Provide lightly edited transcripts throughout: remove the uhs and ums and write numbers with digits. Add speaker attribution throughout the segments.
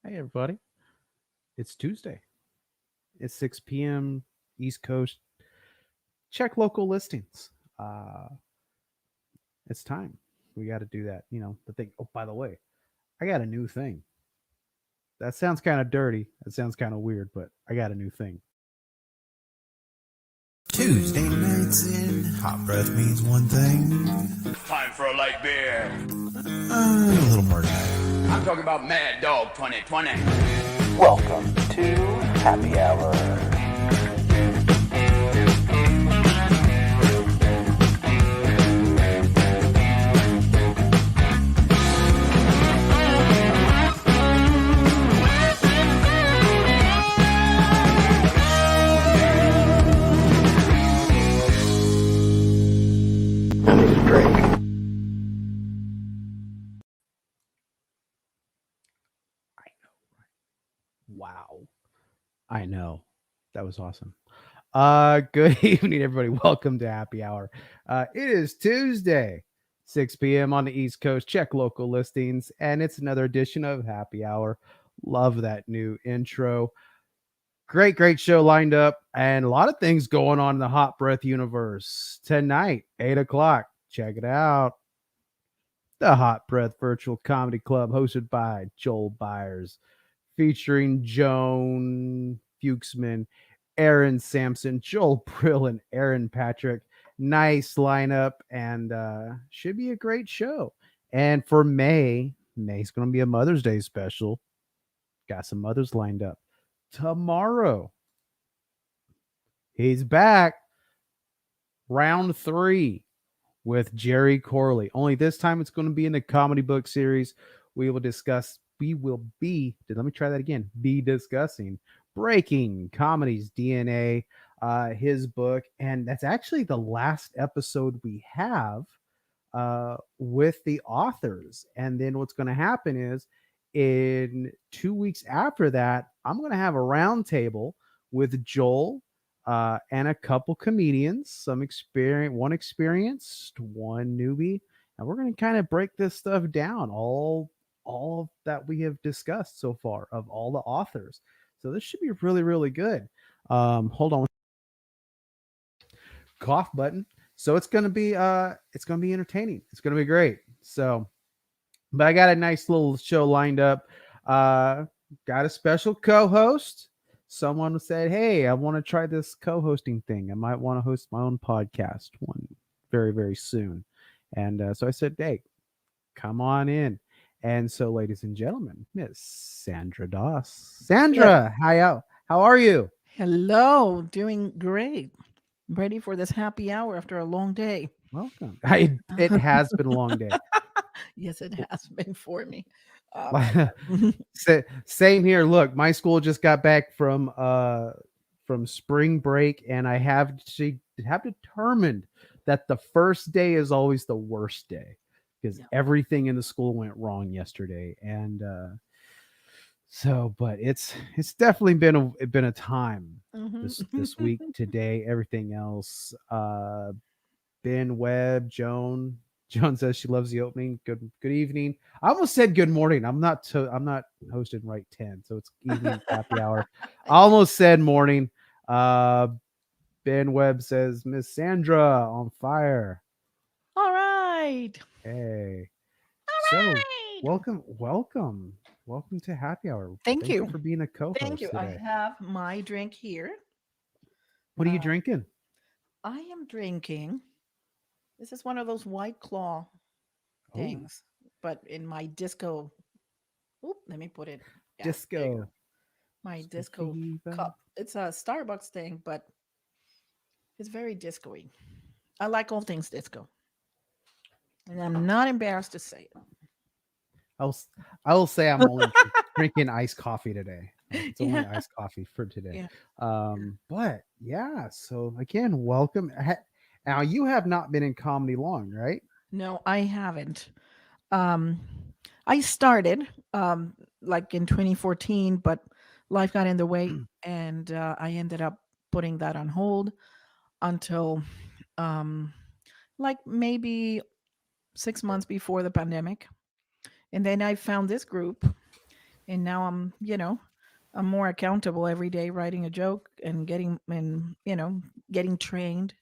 Speaker 1: Hey, everybody. It's Tuesday. It's 6 p.m. East Coast. Check local listings. Uh, it's time. We got to do that. The thing. Oh, by the way, I got a new thing. That sounds kind of dirty. That sounds kind of weird, but I got a new thing.
Speaker 2: Tuesday nights in hot breath means one thing.
Speaker 3: Time for a light beer.
Speaker 2: A little more than that.
Speaker 3: I'm talking about Mad Dog 2020.
Speaker 4: Welcome to Happy Hour. I need a drink.
Speaker 1: Wow. I know. That was awesome. Good evening, everybody. Welcome to Happy Hour. It is Tuesday, 6 p.m. on the East Coast. Check local listings, and it's another edition of Happy Hour. Love that new intro. Great show lined up, and a lot of things going on in the Hot Breath universe. Tonight, 8 o'clock. Check it out. The Hot Breath Virtual Comedy Club, hosted by Joel Byers, featuring Joan Fuchsman, Aaron Sampson, Joel Brill, and Aaron Patrick. Nice lineup, and should be a great show. And for May's going to be a Mother's Day special. Got some mothers lined up. Tomorrow, he's back. Round 3 with Jerry Corley. Only this time it's going to be in the comedy book series. We will be discussing Breaking Comedy's DNA, his book. And that's actually the last episode we have with the authors. And then what's going to happen is in 2 weeks after that, I'm going to have a roundtable with Joel and a couple comedians, one experienced, one newbie, and we're going to kind of break this stuff down, all that we have discussed so far of all the authors. So this should be really good. Hold on, cough button. So it's going to be entertaining. It's going to be great. So, but I got a nice little show lined up. Got a special co-host. Someone said, "Hey, I want to try this co-hosting thing. I might want to host my own podcast one very soon." And so I said, "Hey, come on in." And so, ladies and gentlemen, Miss Sandra Doss. Sandra, how are you?
Speaker 5: Hello, doing great. Ready for this happy hour after a long day.
Speaker 1: Welcome. It has been a long day.
Speaker 5: Yes, it has been for me.
Speaker 1: Same here. Look, my school just got back from spring break, and I have determined that the first day is always the worst day because everything in the school went wrong yesterday. And but it's definitely been a time this week, today, everything else. Ben Webb, Joan says she loves the opening. Good evening. I almost said good morning. I'm not hosting right 10, so it's evening happy hour. I almost said morning. Ben Webb says Miss Sandra on fire.
Speaker 5: All right.
Speaker 1: Hey.
Speaker 5: All
Speaker 1: So
Speaker 5: right.
Speaker 1: welcome to happy hour.
Speaker 5: Thank you
Speaker 1: for being a co-host.
Speaker 5: Thank you.
Speaker 1: Today.
Speaker 5: I have my drink here.
Speaker 1: What are you drinking?
Speaker 5: I am drinking. This is one of those White Claw things, but in my disco. Oop, let me put it. Yeah, there you
Speaker 1: Disco.
Speaker 5: go. My disco cup. It's a Starbucks thing, but it's very disco-y. I like all things disco. And I'm not embarrassed to say it.
Speaker 1: I will say I'm only drinking iced coffee today. It's only iced coffee for today.
Speaker 5: Yeah.
Speaker 1: But yeah, so again, welcome. Now you have not been in comedy long, right?
Speaker 5: No, I haven't. Um, I started like in 2014, but life got in the way, and I ended up putting that on hold until um, like maybe 6 months before the pandemic. And then I found this group And now I'm more accountable every day writing a joke and getting trained.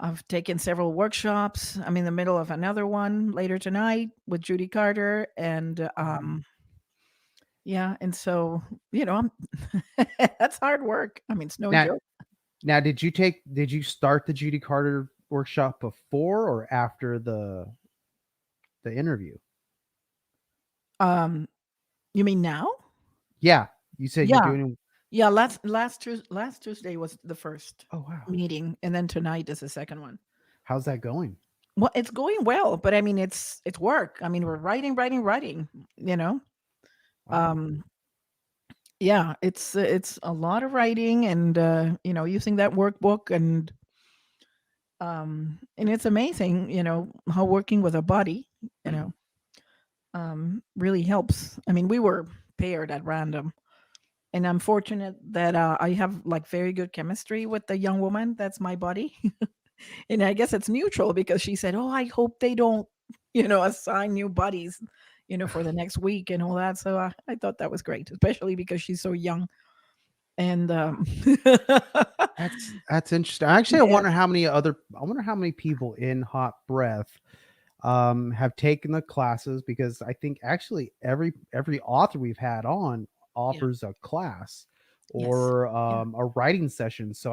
Speaker 5: I've taken several workshops. I'm in the middle of another one later tonight with Judy Carter, and
Speaker 1: Mhm.
Speaker 5: yeah, and so I'm that's hard work. I mean, it's no
Speaker 1: Now,
Speaker 5: joke.
Speaker 1: did you start the Judy Carter workshop before or after the interview?
Speaker 5: Um, you mean now?
Speaker 1: Yeah, you said you're
Speaker 5: Yeah,
Speaker 1: doing.
Speaker 5: yeah. Last Tuesday was the first
Speaker 1: Oh wow,
Speaker 5: meeting, and then tonight is the second one.
Speaker 1: how's that going?
Speaker 5: Well, it's going well, but I mean, it's work. I mean, we're writing, writing, writing. You know,
Speaker 1: Wow.
Speaker 5: um, yeah, it's a lot of writing, and using that workbook, and it's amazing, how working with a body, you know, really helps. I mean, we were paired at random, and I'm fortunate that I have like very good chemistry with the young woman that's my buddy. And I guess it's neutral because she said, "Oh, I hope they don't, assign new buddies, for the next week and all that." So I thought that was great, especially because she's so young. And
Speaker 1: That's interesting. Actually,
Speaker 5: yeah,
Speaker 1: I wonder how many people in Hot Breath have taken the classes, because I think actually every author we've had on
Speaker 5: yeah,
Speaker 1: offers a class
Speaker 5: yes,
Speaker 1: or
Speaker 5: yeah,
Speaker 1: a writing session. So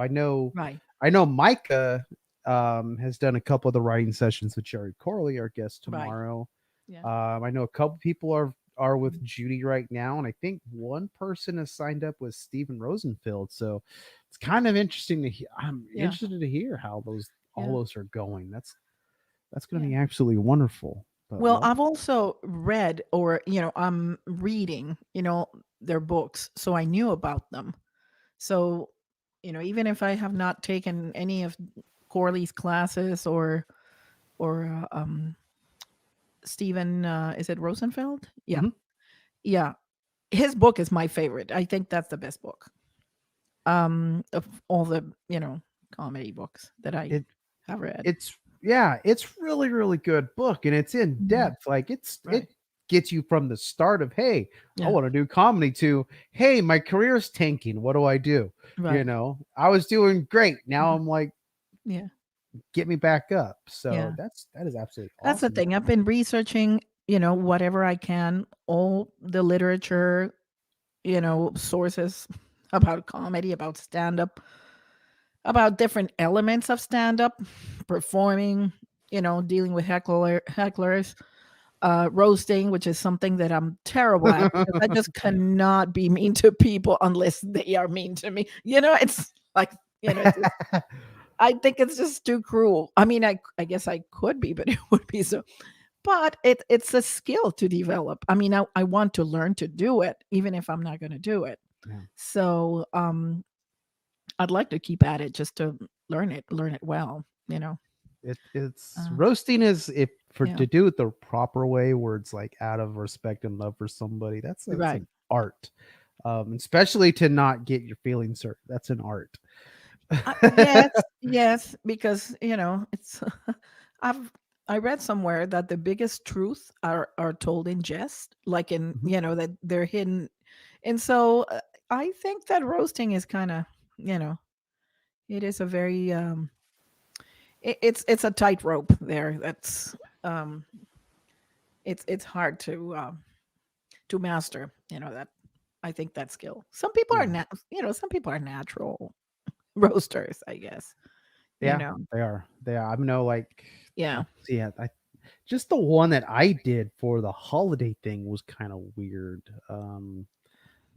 Speaker 5: right,
Speaker 1: I know Micah has done a couple of the writing sessions with Jerry Corley, our guest
Speaker 5: right,
Speaker 1: tomorrow.
Speaker 5: yeah,
Speaker 1: I know a couple people are with
Speaker 5: mhm,
Speaker 1: Judy right now, and I think one person has signed up with Steven Rosenfeld. So it's kind of interesting to hear. I'm
Speaker 5: yeah,
Speaker 1: interested to hear how all
Speaker 5: yeah,
Speaker 1: those are going. That's going to
Speaker 5: yeah.
Speaker 1: be absolutely wonderful. But
Speaker 5: Well,
Speaker 1: well,
Speaker 5: I've also read, or I'm reading, their books, so I knew about them. So, even if I have not taken any of Corley's classes or Stephen, is it Rosenfeld? Yeah,
Speaker 1: mhm.
Speaker 5: yeah. His book is my favorite. I think that's the best book of all the comedy books that I
Speaker 1: it
Speaker 5: have read.
Speaker 1: it's yeah, it's really good book, and it's in
Speaker 5: Mhm.
Speaker 1: depth. Like
Speaker 5: Right.
Speaker 1: it gets you from the start of, hey, I
Speaker 5: Yeah.
Speaker 1: want to do comedy, to, hey, my career's tanking. What do I do?
Speaker 5: Right.
Speaker 1: I was doing great. Now
Speaker 5: Mhm.
Speaker 1: I'm like,
Speaker 5: Yeah.
Speaker 1: get me back up. So
Speaker 5: Yeah.
Speaker 1: that is absolutely
Speaker 5: That's the
Speaker 1: awesome.
Speaker 5: thing. I've been researching, whatever I can, all the literature, sources about comedy, about stand up, about different elements of stand up, performing, dealing with hecklers, roasting, which is something that I'm terrible at because I just cannot be mean to people unless they are mean to me. It's like, it's just, I think it's just too cruel. I mean, I guess I could be, but it would be so. But it's a skill to develop. I mean, I want to learn to do it, even if I'm not going to do it.
Speaker 1: Yeah.
Speaker 5: So I'd like to keep at it just to learn it well.
Speaker 1: It's
Speaker 5: Uh,
Speaker 1: roasting is, if for
Speaker 5: yeah,
Speaker 1: to do it the proper way, where it's like out of respect and love for somebody, that's
Speaker 5: right.
Speaker 1: an art. Especially to not get your feelings hurt. That's an art.
Speaker 5: Yes, yes, because it's. I've I read somewhere that the biggest truth are told in jest, like in
Speaker 1: Mhm.
Speaker 5: that they're hidden, and so I think that roasting is kind of you know it is a very it's a tightrope there. That's um it's hard to master. That I think that skill. Some people are
Speaker 1: Yeah.
Speaker 5: not. Some people are natural roasters. I guess. You
Speaker 1: Yeah,
Speaker 5: know.
Speaker 1: they are. They are. I know, like,
Speaker 5: Yeah.
Speaker 1: let's see, I just the one that I did for the holiday thing was kind of weird.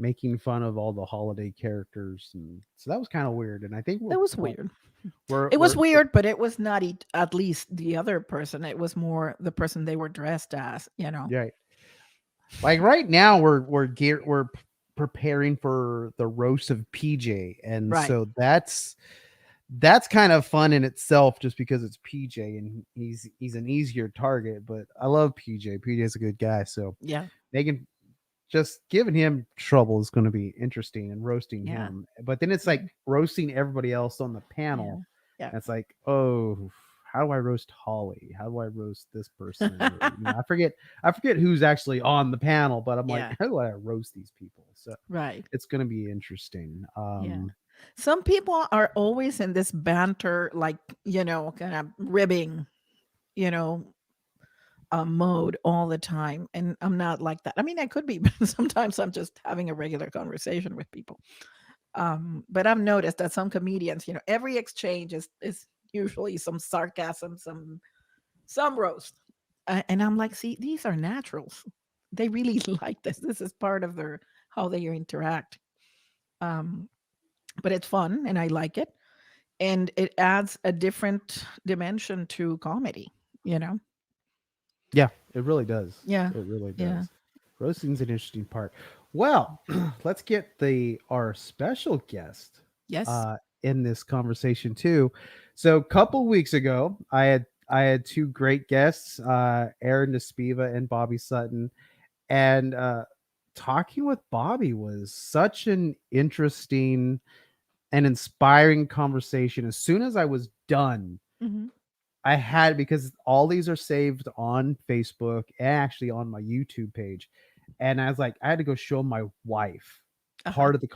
Speaker 1: Making fun of all the holiday characters, and so that was kind of weird. And I think
Speaker 5: It was weird.
Speaker 1: we're
Speaker 5: It was
Speaker 1: we're
Speaker 5: weird, but it was not at least the other person. It was more the person they were dressed as.
Speaker 1: yeah. Like right now, we're preparing for the roast of PJ, and
Speaker 5: Right.
Speaker 1: so that's kind of fun in itself, just because it's PJ and he's an easier target. But I love PJ. PJ is a good guy, so
Speaker 5: Yeah.
Speaker 1: making just giving him trouble is going to be interesting, and roasting
Speaker 5: Yeah.
Speaker 1: him. But then it's
Speaker 5: Yeah.
Speaker 1: like roasting everybody else on the
Speaker 5: Yeah.
Speaker 1: panel.
Speaker 5: Yeah.
Speaker 1: That's like, oh. how do I roast Holly? How do I roast this person? Or, I forget who's actually on the panel, but I'm like,
Speaker 5: Yeah.
Speaker 1: how do I roast these people? So
Speaker 5: Right.
Speaker 1: it's going to be interesting.
Speaker 5: Yeah. Some people are always in this banter, like, kind of ribbing, you know, mode all the time. And I'm not like that. I mean, I could be, but sometimes I'm just having a regular conversation with people. But I've noticed that some comedians, every exchange is usually some sarcasm, some roast. And I'm like, see, these are naturals. They really like this. This is part of their how they interact. Um, but it's fun and I like it. And it adds a different dimension to comedy, you know?
Speaker 1: Yeah, it really does.
Speaker 5: Yeah.
Speaker 1: It really
Speaker 5: Yeah.
Speaker 1: does. Roasting's an interesting part. Well, let's get the our special guest
Speaker 5: Yes.
Speaker 1: in this conversation too. So, a couple weeks ago, I had two great guests, Aaron Despiva and Bobby Sutton, and talking with Bobby was such an interesting and inspiring conversation. As soon as I was done,
Speaker 5: Hmm.
Speaker 1: I had because all these are saved on Facebook and actually on my YouTube page. And I was like, I had to go show my wife
Speaker 5: Uh-huh.
Speaker 1: part of the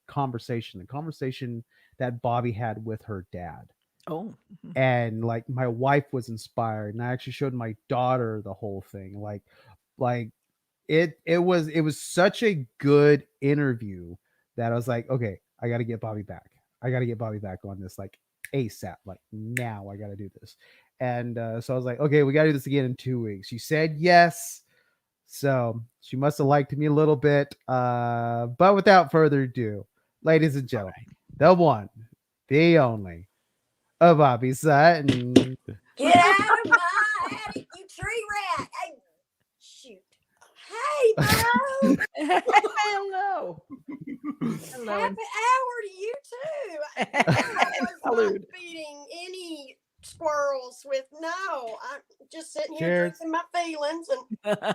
Speaker 1: conversation that Bobby had with her dad.
Speaker 5: Oh. Mhm.
Speaker 1: And like my wife was inspired, and I actually showed my daughter the whole thing. Like it was such a good interview that I was like, okay, I got to get Bobby back. I got to get Bobby back on this like ASAP. Like now, I got to do this. And so I was like, okay, we got to do this again in 2 weeks. She said yes, so she must have liked me a little bit. But without further ado, ladies and
Speaker 5: All
Speaker 1: gentlemen,
Speaker 5: right.
Speaker 1: the one, the only, Bobby Sutton.
Speaker 6: Get out of my attic, you tree rat! Hey, shoot. Hey, Bo!
Speaker 5: Hello. Hello.
Speaker 6: Happy hour to you too. No, I was not
Speaker 5: Salute.
Speaker 6: feeding any squirrels with no. I'm just sitting here
Speaker 1: Cheers.
Speaker 6: drinking my feelings. And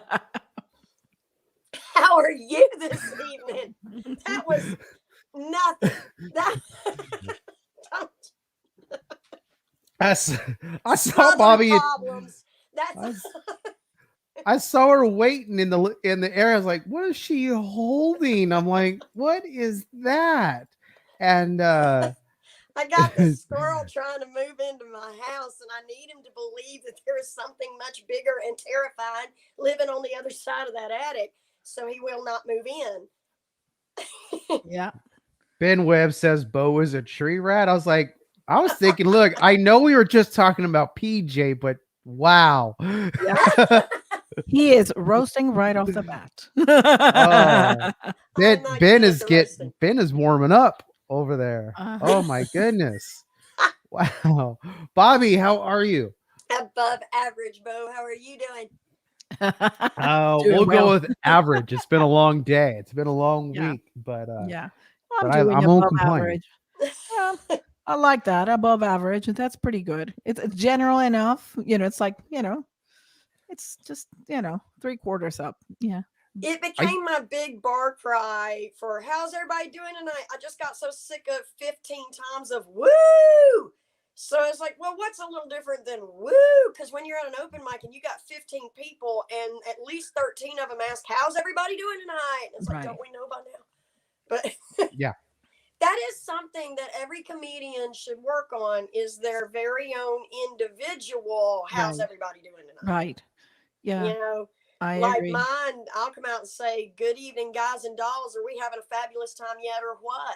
Speaker 6: how are you this evening? That was nothing. That don't
Speaker 1: I saw
Speaker 6: Southern
Speaker 1: Bobby.
Speaker 6: problems. That's
Speaker 1: I saw her waiting in the air. I was like, "What is she holding?" I'm like, "What is that?" And
Speaker 6: I got this squirrel trying to move into my house, and I need him to believe that there is something much bigger and terrifying living on the other side of that attic, so he will not move in.
Speaker 5: Yeah.
Speaker 1: Ben Webb says Bo is a tree rat. I was thinking, look, I know we were just talking about PJ, but wow.
Speaker 5: Yeah. He is roasting right off the bat.
Speaker 1: Oh,
Speaker 6: I'm not
Speaker 1: Ben
Speaker 6: good at
Speaker 1: is
Speaker 6: the roasting.
Speaker 1: Ben is warming up over there.
Speaker 5: Uh-huh.
Speaker 1: Oh my goodness. Wow. Bobby, how are you?
Speaker 6: Above average, Bo. How are you doing?
Speaker 5: Doing
Speaker 1: We'll
Speaker 5: well.
Speaker 1: go with average. It's been a long day. It's been a long
Speaker 5: Yeah.
Speaker 1: week, but
Speaker 5: Yeah. Well, I'm
Speaker 1: but
Speaker 5: doing
Speaker 1: I won't
Speaker 5: above
Speaker 1: complain.
Speaker 5: average. Yeah. I like that. Above average. That's pretty good. It's general enough. It's like, it's just, 3/4 up. Yeah.
Speaker 6: It became my big bar cry for how's everybody doing tonight? I just got so sick of 15 times of woo. So it's like, well, what's a little different than woo? Because when you're at an open mic and you got 15 people and at least 13 of them ask, how's everybody doing tonight? And it's like,
Speaker 5: Right.
Speaker 6: don't we know by now? But
Speaker 1: Yeah.
Speaker 6: that is something that every comedian should work on is their very own individual how's
Speaker 5: Right.
Speaker 6: everybody doing tonight?
Speaker 5: Right. Yeah.
Speaker 6: You know,
Speaker 5: I
Speaker 6: like
Speaker 5: agree.
Speaker 6: mine, I'll come out and say, good evening, guys and dolls. Are we having a fabulous time yet or what?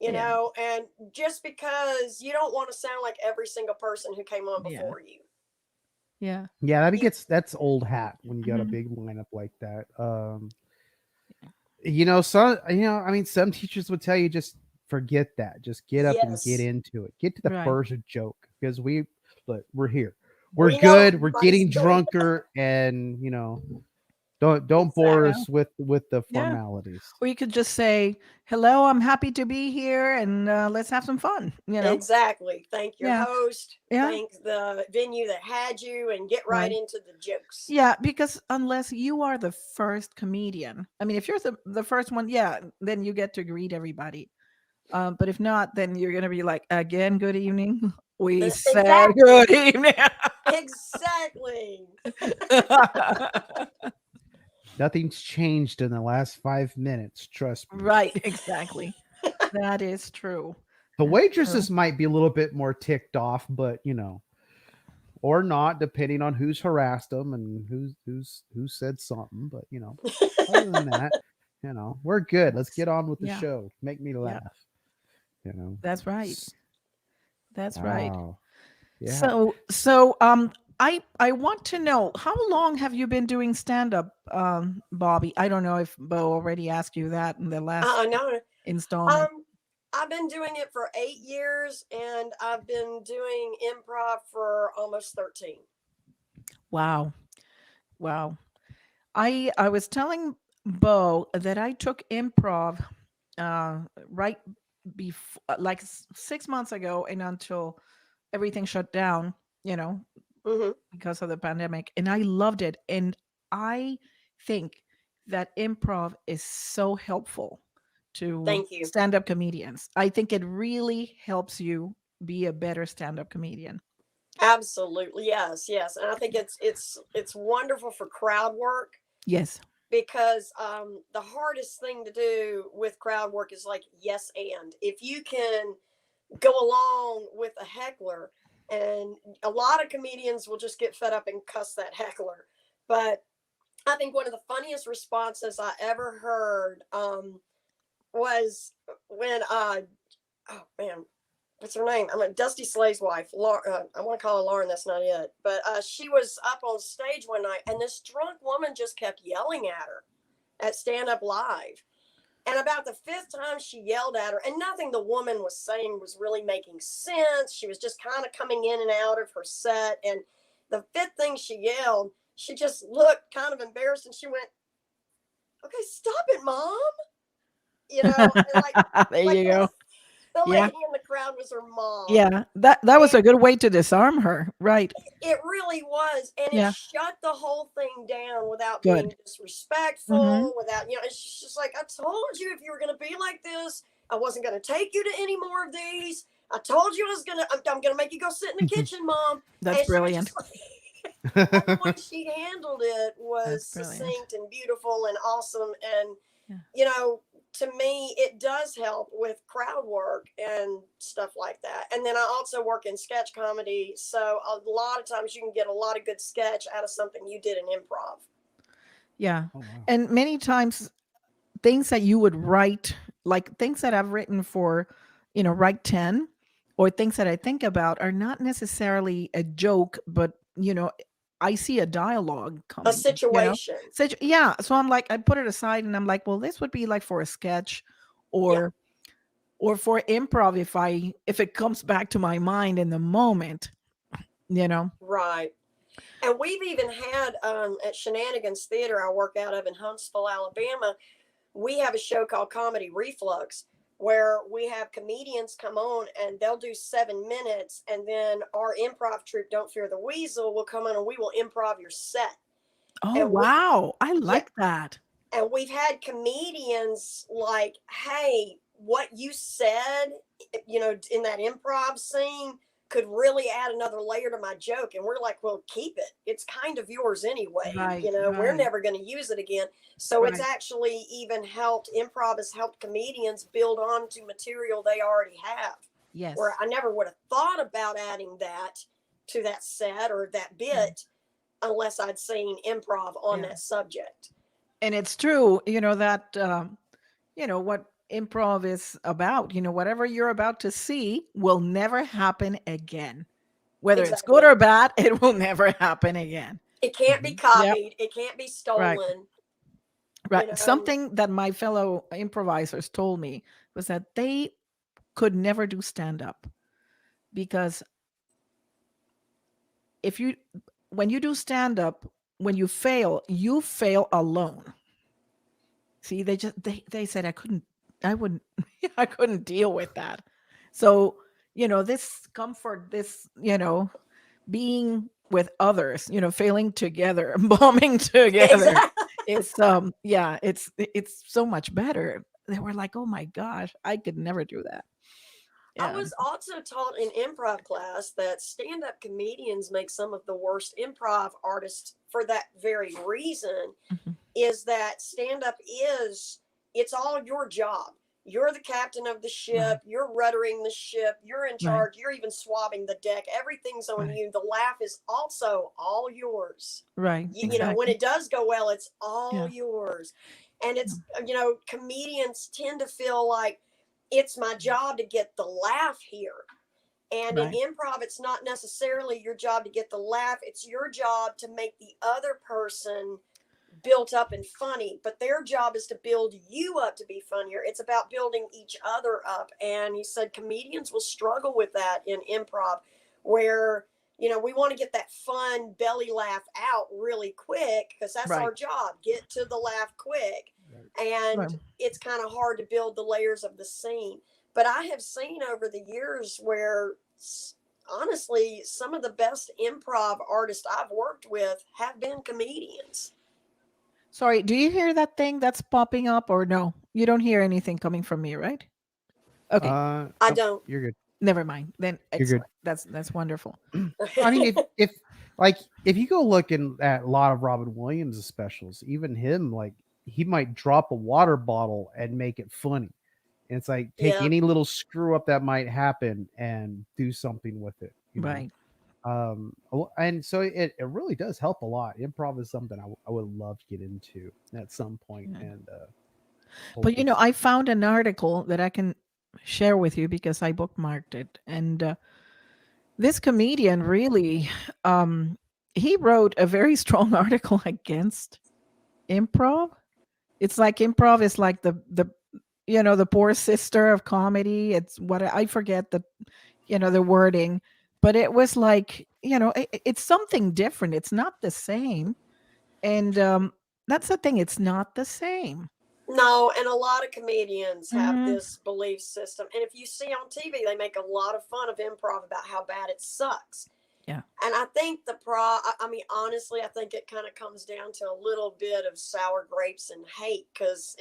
Speaker 6: You
Speaker 5: Yeah.
Speaker 6: know, and just because you don't want to sound like every single person who came on
Speaker 5: Yeah.
Speaker 6: before you.
Speaker 5: Yeah.
Speaker 1: Yeah, that's old hat when you got a
Speaker 5: Mhm.
Speaker 1: big lineup like that. I mean, some teachers would tell you just forget that. Just get up and get
Speaker 6: Yes.
Speaker 1: into it. Get to the
Speaker 5: Right.
Speaker 1: first joke because we're here. We're
Speaker 6: We know
Speaker 1: good. We're
Speaker 6: everybody's
Speaker 1: getting
Speaker 6: doing-
Speaker 1: drunker, and don't bore
Speaker 6: Exactly.
Speaker 1: us with the
Speaker 5: Yeah.
Speaker 1: formalities.
Speaker 5: Or you could just say, hello, I'm happy to be here and let's have some fun.
Speaker 6: Exactly. Thank your
Speaker 5: Yeah.
Speaker 6: host.
Speaker 5: Yeah.
Speaker 6: Thank the venue that had you and get right
Speaker 5: Right.
Speaker 6: into the jokes.
Speaker 5: Yeah, because unless you are the first comedian, I mean, if you're the first one, yeah, then you get to greet everybody. But if not, then you're gonna be like, again, good evening. We said
Speaker 6: Exactly.
Speaker 5: good evening.
Speaker 6: Exactly.
Speaker 1: Nothing's changed in the last 5 minutes. Trust me.
Speaker 5: Right, exactly. That is true.
Speaker 1: The
Speaker 5: That's
Speaker 1: waitresses
Speaker 5: true.
Speaker 1: might be a little bit more ticked off, but or not, depending on who's harassed them and who said something. But other than that, we're good. Let's
Speaker 5: That's
Speaker 1: get on with the
Speaker 5: yeah,
Speaker 1: show. Make me
Speaker 5: yeah.
Speaker 1: laugh. You know.
Speaker 5: That's right.
Speaker 1: S-
Speaker 5: That's right.
Speaker 1: Wow. Yeah.
Speaker 5: So I want to know, how long have you been doing stand up, Bobby? I don't know if Bo already asked you that in the last
Speaker 6: No.
Speaker 5: installment.
Speaker 6: Um, I've been doing it for 8 years, and I've been doing improv for almost 13.
Speaker 5: Wow. Wow. I was telling Bo that I took improv uh right before, like 6 months ago, and until everything shut down, you know,
Speaker 6: Hmm.
Speaker 5: because of the pandemic, and I loved it. And I think that improv is so helpful to
Speaker 6: Thank you.
Speaker 5: stand-up comedians. I think it really helps you be a better stand-up comedian.
Speaker 6: Absolutely, yes, yes, and I think it's wonderful for crowd work,
Speaker 5: Yes.
Speaker 6: because the hardest thing to do with crowd work is like yes, and if you can go along with a heckler, and a lot of comedians will just get fed up and cuss that heckler, but I think one of the funniest responses I ever heard was when oh man, what's her name? I'm a Dusty Slay's wife. I want to call her Lauren. That's not it. But she was up on stage one night, and this drunk woman just kept yelling at her at Stand Up Live. And about the fifth time she yelled at her, and nothing the woman was saying was really making sense. She was just kind of coming in and out of her set. And the fifth thing she yelled, she just looked kind of embarrassed, and she went, "Okay, stop it, mom." And
Speaker 5: There
Speaker 6: like
Speaker 5: you go.
Speaker 6: the
Speaker 5: Yeah.
Speaker 6: lady in the crowd was her mom.
Speaker 5: Yeah. That was a good way to disarm her. Right.
Speaker 6: It really was, and it
Speaker 5: Yeah.
Speaker 6: shut the whole thing down without
Speaker 5: Good.
Speaker 6: being disrespectful,
Speaker 5: Hmm.
Speaker 6: without, it's just like, I told you if you were going to be like this, I wasn't going to take you to any more of these. I told you I'm going to make you go sit in the kitchen, mom.
Speaker 5: That's
Speaker 6: And she was
Speaker 5: brilliant.
Speaker 6: just like, and the way she handled it
Speaker 5: That's
Speaker 6: was
Speaker 5: brilliant.
Speaker 6: succinct and beautiful and awesome. And,
Speaker 5: Yeah.
Speaker 6: to me, it does help with crowd work and stuff like that. And then I also work in sketch comedy. So a lot of times you can get a lot of good sketch out of something you did in improv.
Speaker 5: Yeah.
Speaker 1: Oh wow.
Speaker 5: And many times things that you would write, like things that I've written for, write 10, or things that I think about, are not necessarily a joke, but, I see a dialogue
Speaker 6: A
Speaker 5: coming.
Speaker 6: situation.
Speaker 5: Yeah. So I'm like, I put it aside and I'm like, well, this would be like for a sketch,
Speaker 6: Yeah,
Speaker 5: or for improv, if it comes back to my mind in the moment, you know.
Speaker 6: right. And we've even had at Shenanigans Theater, I work out of in Huntsville, Alabama, we have a show called Comedy Reflux, where we have comedians come on and they'll do 7 minutes, and then our improv troupe, Don't Fear the Weasel, will come on and we will improv your set.
Speaker 5: Oh,
Speaker 6: And we,
Speaker 5: wow. I
Speaker 6: yeah,
Speaker 5: like that.
Speaker 6: and we've had comedians like, hey, what you said, in that improv scene could really add another layer to my joke. And we're like, well, keep it. It's kind of yours anyway.
Speaker 5: Right,
Speaker 6: We're
Speaker 5: right,
Speaker 6: never going to use it again. So it's
Speaker 5: right.
Speaker 6: actually even improv has helped comedians build on to material they already have. Where
Speaker 5: Yes.
Speaker 6: I never would have thought about adding that to that set or that bit unless I'd seen improv on
Speaker 5: Yeah.
Speaker 6: that subject.
Speaker 5: And it's true, that, what improv is about, whatever you're about to see will never happen again. Whether it's good
Speaker 6: Exactly.
Speaker 5: or bad, it will never happen again.
Speaker 6: It can't be
Speaker 5: Yep.
Speaker 6: copied. It can't be
Speaker 5: Right.
Speaker 6: stolen.
Speaker 5: Right.
Speaker 6: You know,
Speaker 5: Something that my fellow improvisers told me was that they could never do stand up, because if you when you do stand up, when you fail alone. See, they said I wouldn't I couldn't deal with that. So, this comfort, this, being with others, failing together, bombing together,
Speaker 6: exactly.
Speaker 5: yeah, it's so much better. They were like, "Oh my gosh, I could never do that."
Speaker 6: I was also taught in improv class that stand-up comedians make some of the worst improv artists for that very reason.
Speaker 5: Mhm.
Speaker 6: Is that stand-up is it's all your job. You're the captain of the ship.
Speaker 5: Right.
Speaker 6: You're ruddering the ship. You're in
Speaker 5: Right.
Speaker 6: charge. You're even swabbing the deck. Everything's on
Speaker 5: Right.
Speaker 6: you. The laugh is also all yours.
Speaker 5: Right.
Speaker 6: You know, when
Speaker 5: Exactly.
Speaker 6: it does go well, it's all
Speaker 5: Yeah.
Speaker 6: yours. And
Speaker 5: Yeah.
Speaker 6: it's, comedians tend to feel like it's my job to get the laugh here. And in
Speaker 5: Right.
Speaker 6: improv, it's not necessarily your job to get the laugh. It's your job to make the other person built up and funny, but their job is to build you up to be funnier. It's about building each other up. And he said comedians will struggle with that in improv, where, we want to get that fun belly laugh out really quick because that's
Speaker 5: Right.
Speaker 6: our job. Get to the laugh quick. And
Speaker 5: Right.
Speaker 6: it's kind of hard to build the layers of the scene. But I have seen over the years where, honestly, some of the best improv artists I've worked with have been comedians.
Speaker 5: Sorry, do you hear that thing that's popping up or no? You don't hear anything coming from me, right? Okay,
Speaker 6: I
Speaker 1: Nope,
Speaker 6: don't.
Speaker 1: you're good.
Speaker 5: never mind. Then
Speaker 1: You're good.
Speaker 5: excellent. That's wonderful.
Speaker 1: I mean, if you go looking at a lot of Robin Williams' specials, even him, like he might drop a water bottle and make it funny. And it's like take
Speaker 6: Yeah.
Speaker 1: any little screw up that might happen and do something with it.
Speaker 5: Right.
Speaker 1: And so it really does help a lot. Improv is something I would love to get into at some point.
Speaker 5: Yeah.
Speaker 1: And
Speaker 5: But I found an article that I can share with you because I bookmarked it. And this comedian really, he wrote a very strong article against improv. It's like improv is like the poor sister of comedy. It's what I forget the wording, but it was like, it's something different. It's not the same. And that's the thing. It's not the same.
Speaker 6: No, and a lot of comedians have
Speaker 5: Mhm.
Speaker 6: this belief system. And if you see on TV, they make a lot of fun of improv about how bad it sucks.
Speaker 5: Yeah.
Speaker 6: And I think honestly, I think it kind of comes down to a little bit of sour grapes and hate because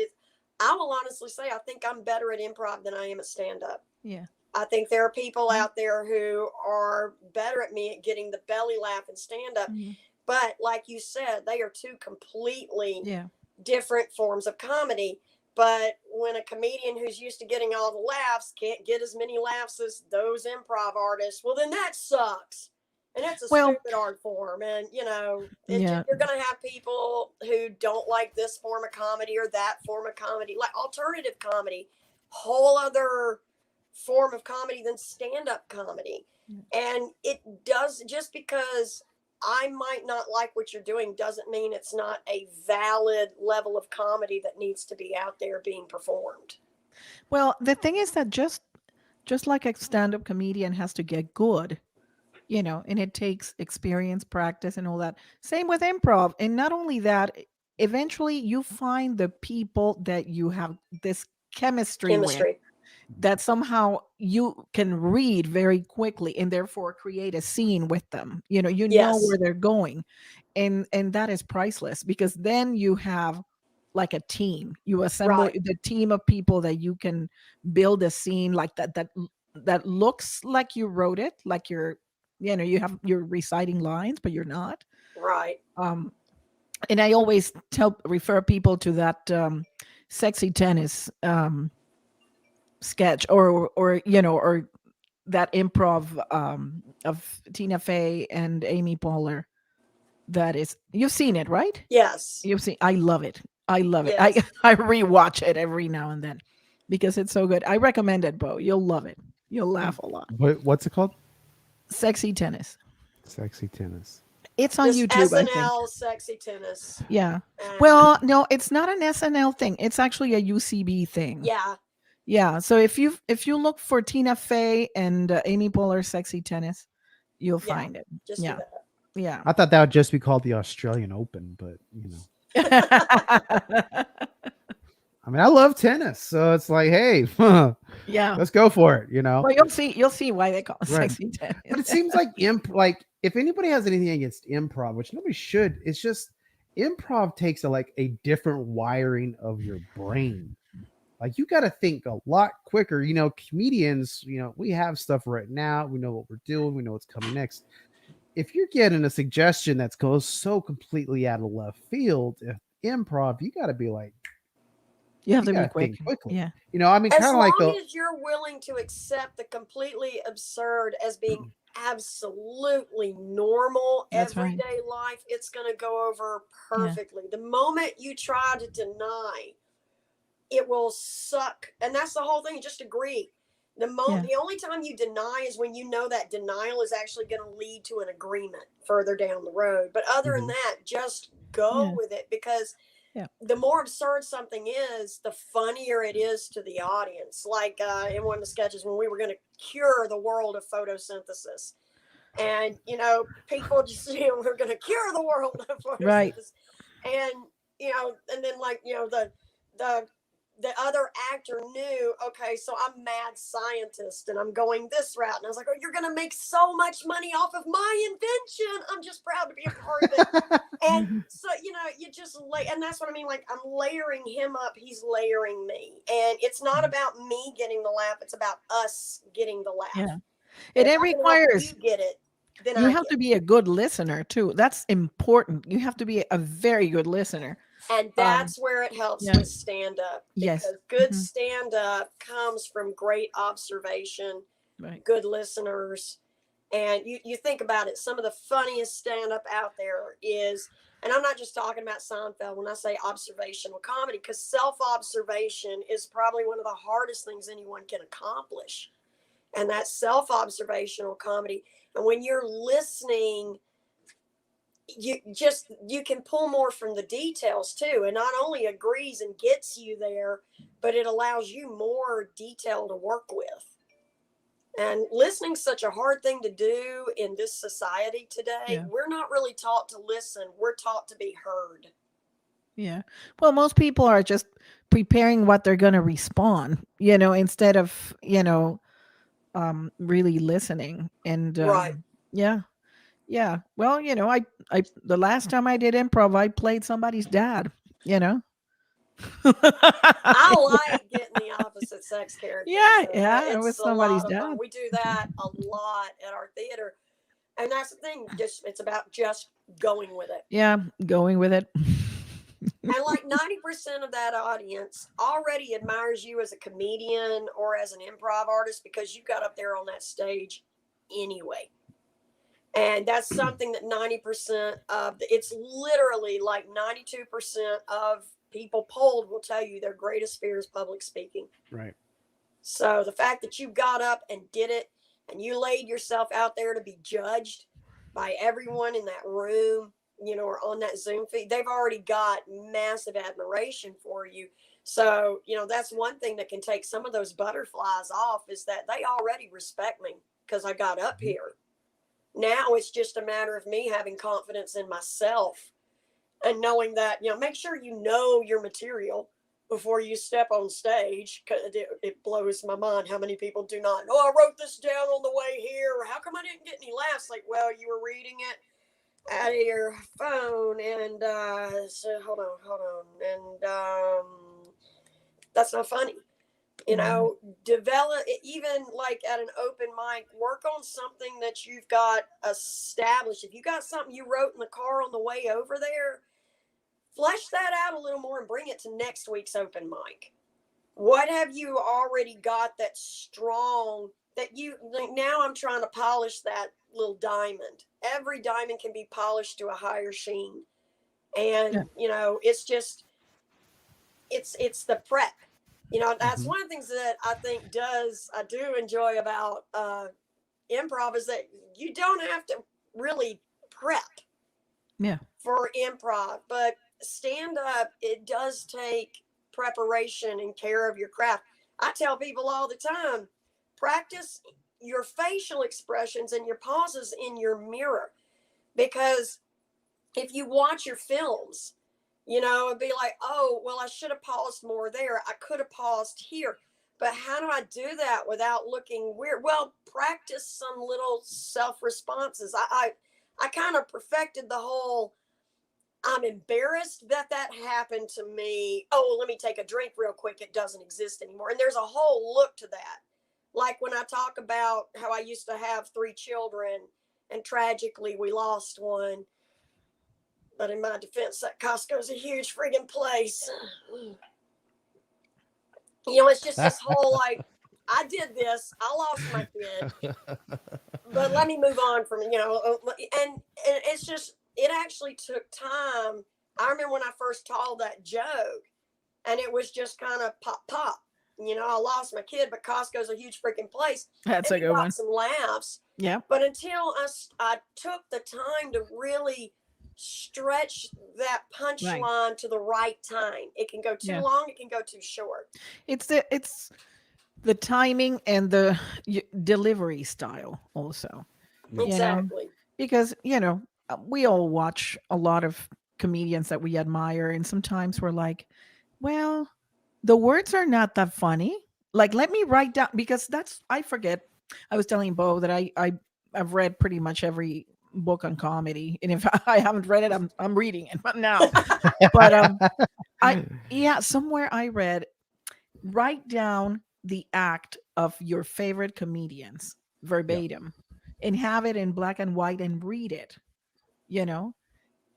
Speaker 6: I will honestly say, I think I'm better at improv than I am at stand up.
Speaker 5: Yeah.
Speaker 6: I think there are people out there who are better at me at getting the belly laugh and stand up.
Speaker 5: Mhm.
Speaker 6: But like you said, they are two completely
Speaker 5: Yeah.
Speaker 6: different forms of comedy. But when a comedian who's used to getting all the laughs can't get as many laughs as those improv artists, well, then that sucks. And that's a
Speaker 5: Well,
Speaker 6: stupid art form. And,
Speaker 5: Yeah.
Speaker 6: you're going to have people who don't like this form of comedy or that form of comedy, like alternative comedy, whole other form of comedy than stand-up comedy. And it does, just because I might not like what you're doing doesn't mean it's not a valid level of comedy that needs to be out there being performed.
Speaker 5: Well, the thing is that just like a stand-up comedian has to get good, and it takes experience, practice, and all that. Same with improv. And not only that, eventually you find the people that you have this chemistry with, that somehow you can read very quickly and therefore create a scene with them. Know
Speaker 6: Yes.
Speaker 5: where they're going. And that is priceless because then you have like a team. You assemble
Speaker 6: Right.
Speaker 5: the team of people that you can build a scene like that looks like you wrote it, like you're reciting lines, but you're not.
Speaker 6: Right.
Speaker 5: And I always refer people to that sexy tennis sketch or that improv of Tina Fey and Amy Poehler. That is, you've seen it, right?
Speaker 6: Yes.
Speaker 5: You've seen. I love it. I love it.
Speaker 6: Yes.
Speaker 5: I rewatch it every now and then because it's so good. I recommend it, Bo. You'll love it. You'll laugh a lot.
Speaker 1: What's it called?
Speaker 5: Sexy tennis.
Speaker 1: Sexy tennis.
Speaker 5: It's on
Speaker 6: Just
Speaker 5: YouTube, I think.
Speaker 6: SNL sexy tennis.
Speaker 5: Yeah.
Speaker 6: And
Speaker 5: Well, no, it's not an SNL thing. It's actually a UCB thing.
Speaker 6: yeah.
Speaker 5: Yeah. So if you look for Tina Fey and Amy Poehler sexy tennis, you'll
Speaker 6: Yeah.
Speaker 5: find it.
Speaker 6: Just
Speaker 5: Yeah.
Speaker 6: do that.
Speaker 5: Yeah.
Speaker 1: I thought that would just be called the Australian Open, but I mean, I love tennis, so it's like, hey,
Speaker 5: Yeah.
Speaker 1: let's go for it,
Speaker 5: Well, you'll see why they call it
Speaker 1: Right.
Speaker 5: sexy tennis.
Speaker 1: But it seems like like if anybody has anything against improv, which nobody should, it's just improv takes a different wiring of your brain. Like, you got to think a lot quicker. Comedians, we have stuff written out. We know what we're doing. We know what's coming next. If you're getting a suggestion that goes so completely out of left field, improv, you got to be like,
Speaker 5: You have
Speaker 1: you
Speaker 5: to
Speaker 1: got
Speaker 5: be
Speaker 1: to
Speaker 5: quick.
Speaker 1: think quickly.
Speaker 5: Yeah.
Speaker 1: I mean,
Speaker 6: As
Speaker 1: kind of like
Speaker 6: long as you're willing to accept the completely absurd as being absolutely normal
Speaker 5: That's right.
Speaker 6: everyday life, it's going to go over
Speaker 5: Yeah.
Speaker 6: perfectly. The moment you try to deny, it will suck. And that's the whole thing. Just agree. The only time you deny is when you know that denial is actually going to lead to an agreement further down the road. But other than that, just go with it, because the more absurd something is, the funnier it is to the audience. Like in one of the sketches when we were going to cure the world of photosynthesis. And, people just, we're going to cure the world of photosynthesis.
Speaker 5: Right.
Speaker 6: And, and then like, the other actor knew, okay, so I'm mad scientist and I'm going this route. And I was like, oh, you're going to make so much money off of my invention. I'm just proud to be a part of it. And so, you just and that's what I mean. Like, I'm layering him up. He's layering me. And it's not about me getting the laugh. It's about us getting the laugh.
Speaker 5: Yeah.
Speaker 6: And
Speaker 5: It requires,
Speaker 6: you get it. Then
Speaker 5: you
Speaker 6: I
Speaker 5: have
Speaker 6: get
Speaker 5: to be a good listener too. That's important. You have to be a very good listener.
Speaker 6: And that's where it helps with stand up.
Speaker 5: Yes.
Speaker 6: Because good stand up comes from great observation, good listeners. And you think about it, some of the funniest stand up out there is, and I'm not just talking about Seinfeld when I say observational comedy, because self-observation is probably one of the hardest things anyone can accomplish. And that's self-observational comedy. And when you're listening, you can pull more from the details too, and not only agrees and gets you there, but it allows you more detail to work with. And listening's such a hard thing to do in this society today. We're not really taught to listen, we're taught to be heard.
Speaker 5: Yeah. Well, most people are just preparing what they're going to respond, instead of, really listening. And yeah. Well, I the last time I did improv, I played somebody's dad,
Speaker 6: I like getting the opposite sex characters.
Speaker 5: Yeah, it was
Speaker 6: It's a
Speaker 5: somebody's
Speaker 6: lot of fun.
Speaker 5: dad.
Speaker 6: We do that a lot at our theater. And that's the thing, it's about just going with it.
Speaker 5: Yeah, going with it.
Speaker 6: And like 90% of that audience already admires you as a comedian or as an improv artist because you got up there on that stage anyway. And that's something that 90% of it's literally like 92% of people polled will tell you their greatest fear is public speaking.
Speaker 1: Right.
Speaker 6: So the fact that you got up and did it and you laid yourself out there to be judged by everyone in that room, or on that Zoom feed, they've already got massive admiration for you. So, that's one thing that can take some of those butterflies off, is that they already respect me because I got up here. Now it's just a matter of me having confidence in myself and knowing that, make sure you know your material before you step on stage. Cause it blows my mind how many people do not know. I wrote this down on the way here. How come I didn't get any laughs? Like, well, you were reading it out of your phone, and so hold on, and that's not funny. Develop it, even like at an open mic, work on something that you've got established. If you got something you wrote in the car on the way over there, flesh that out a little more and bring it to next week's open mic. What have you already got that's strong that you like? Now I'm trying to polish that little diamond. Every diamond can be polished to a higher sheen. And, it's just, it's the prep. That's one of the things that I think I do enjoy about improv is that you don't have to really prep for improv, but stand up, it does take preparation and care of your craft. I tell people all the time, practice your facial expressions and your pauses in your mirror, because if you watch your films, it'd be like, oh, well, I should have paused more there. I could have paused here. But how do I do that without looking weird? Well, practice some little self responses. I kind of perfected the whole, I'm embarrassed that that happened to me. Oh, let me take a drink real quick. It doesn't exist anymore. And there's a whole look to that. Like when I talk about how I used to have 3 children and tragically we lost one. But in my defense, that Costco's a huge friggin' place. You know, it's just this whole like, I did this, I lost my kid, but let me move on from, and it's just, it actually took time. I remember when I first told that joke, and it was just kind of pop, pop. I lost my kid, but Costco's a huge freaking place.
Speaker 5: That's
Speaker 6: And
Speaker 5: a
Speaker 6: it
Speaker 5: good
Speaker 6: got
Speaker 5: one.
Speaker 6: some laughs.
Speaker 5: Yeah.
Speaker 6: But until I took the time to really stretch that
Speaker 5: Right.
Speaker 6: punchline to the right time. It can go too
Speaker 5: Yeah.
Speaker 6: long, it can go too short.
Speaker 5: It's the timing and the delivery style also.
Speaker 6: Exactly.
Speaker 5: Because we all watch a lot of comedians that we admire, and sometimes we're like, well, the words are not that funny. Like, let me write down, because I forget. I was telling Bo that I've read pretty much every book on comedy, and if I haven't read it, I'm reading it now. But somewhere I read, write down the act of your favorite comedians verbatim and have it in black and white and read it, you know,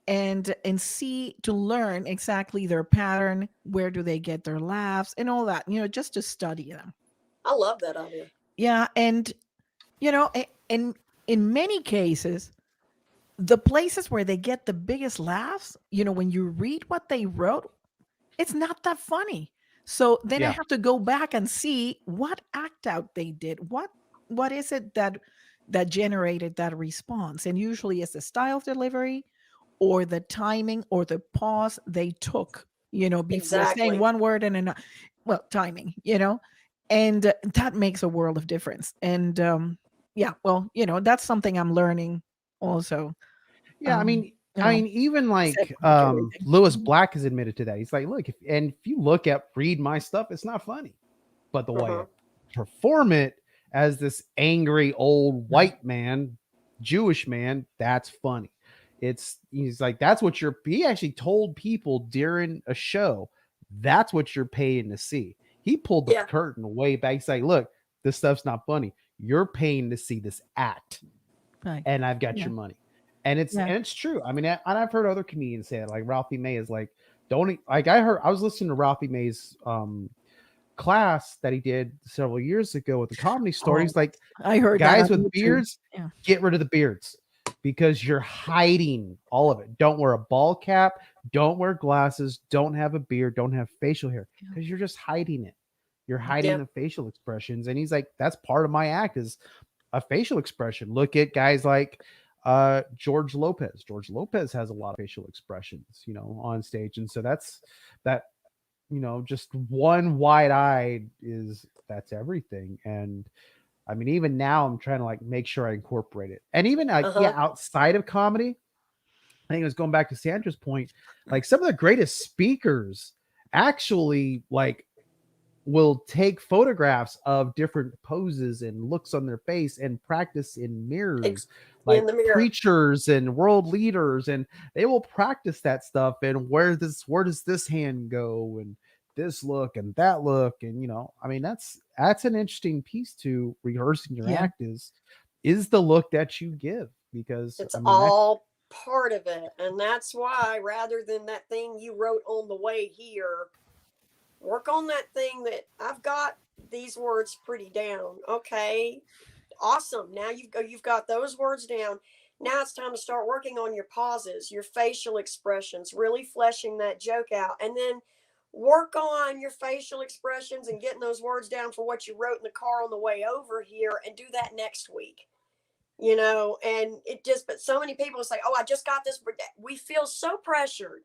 Speaker 5: and see, to learn exactly their pattern, where do they get their laughs and all that, just to study them.
Speaker 6: I love that idea.
Speaker 5: Yeah. And in many cases, the places where they get the biggest laughs, when you read what they wrote, it's not that funny. So then I
Speaker 1: Yeah.
Speaker 5: have to go back and see what act out they did. What is it that generated that response? And usually it's the style of delivery or the timing or the pause they took, before saying
Speaker 6: Exactly.
Speaker 5: one word and another. Well, timing, and that makes a world of difference. And yeah, well, that's something I'm learning also.
Speaker 1: Yeah,
Speaker 5: Um,
Speaker 1: even like
Speaker 5: setting like everything.
Speaker 1: Lewis Black has admitted to that. He's like, look, if you look at read my stuff, it's not funny. But the way
Speaker 6: Uh-huh.
Speaker 1: I perform it as this angry old white man, Jewish man, that's funny. He's like, that's what he actually told people during a show, that's what you're paying to see. He pulled the
Speaker 6: Yeah.
Speaker 1: curtain way back. He's like, look, this stuff's not funny. You're paying to see this act,
Speaker 5: Right.
Speaker 1: and I've got
Speaker 5: Yeah.
Speaker 1: your money. And it's true. I mean, and I've heard other comedians say it, like Ralphie May is like, don't, like, I was listening to Ralphie May's class that he did several years ago with the Comedy Store.
Speaker 5: Oh,
Speaker 1: He's like,
Speaker 5: I heard that
Speaker 1: guys
Speaker 5: on
Speaker 1: with
Speaker 5: YouTube.
Speaker 1: beards,
Speaker 5: Yeah.
Speaker 1: get rid of the beards because you're hiding all of it. Don't wear a ball cap, don't wear glasses, don't have a beard, don't have facial hair, because you're just hiding it. You're hiding the facial expressions. And he's like, that's part of my act, is a facial expression. Look at guys like George Lopez. George Lopez has a lot of facial expressions, on stage. And so that's just one wide eye that's everything. And I mean, even now I'm trying to like make sure I incorporate it. And even
Speaker 6: Uh-huh.
Speaker 1: outside of comedy, I think it was going back to Sandra's point, like some of the greatest speakers actually like will take photographs of different poses and looks on their face and practice in mirrors, like
Speaker 6: In the mirror.
Speaker 1: preachers and world leaders, and they will practice that stuff. And where does this hand go, and this look and that look, and I mean, that's an interesting piece to rehearsing your
Speaker 5: Yeah.
Speaker 1: act, is the look that you give, because
Speaker 6: It's
Speaker 1: I mean,
Speaker 6: all part of it. And that's why, rather than that thing you wrote on the way here, work on that thing that I've got these words pretty down. Okay. Awesome. Now you've got those words down. Now it's time to start working on your pauses, your facial expressions, really fleshing that joke out. And then work on your facial expressions and getting those words down for what you wrote in the car on the way over here, and do that next week. And but so many people say, oh, I just got this. We feel so pressured,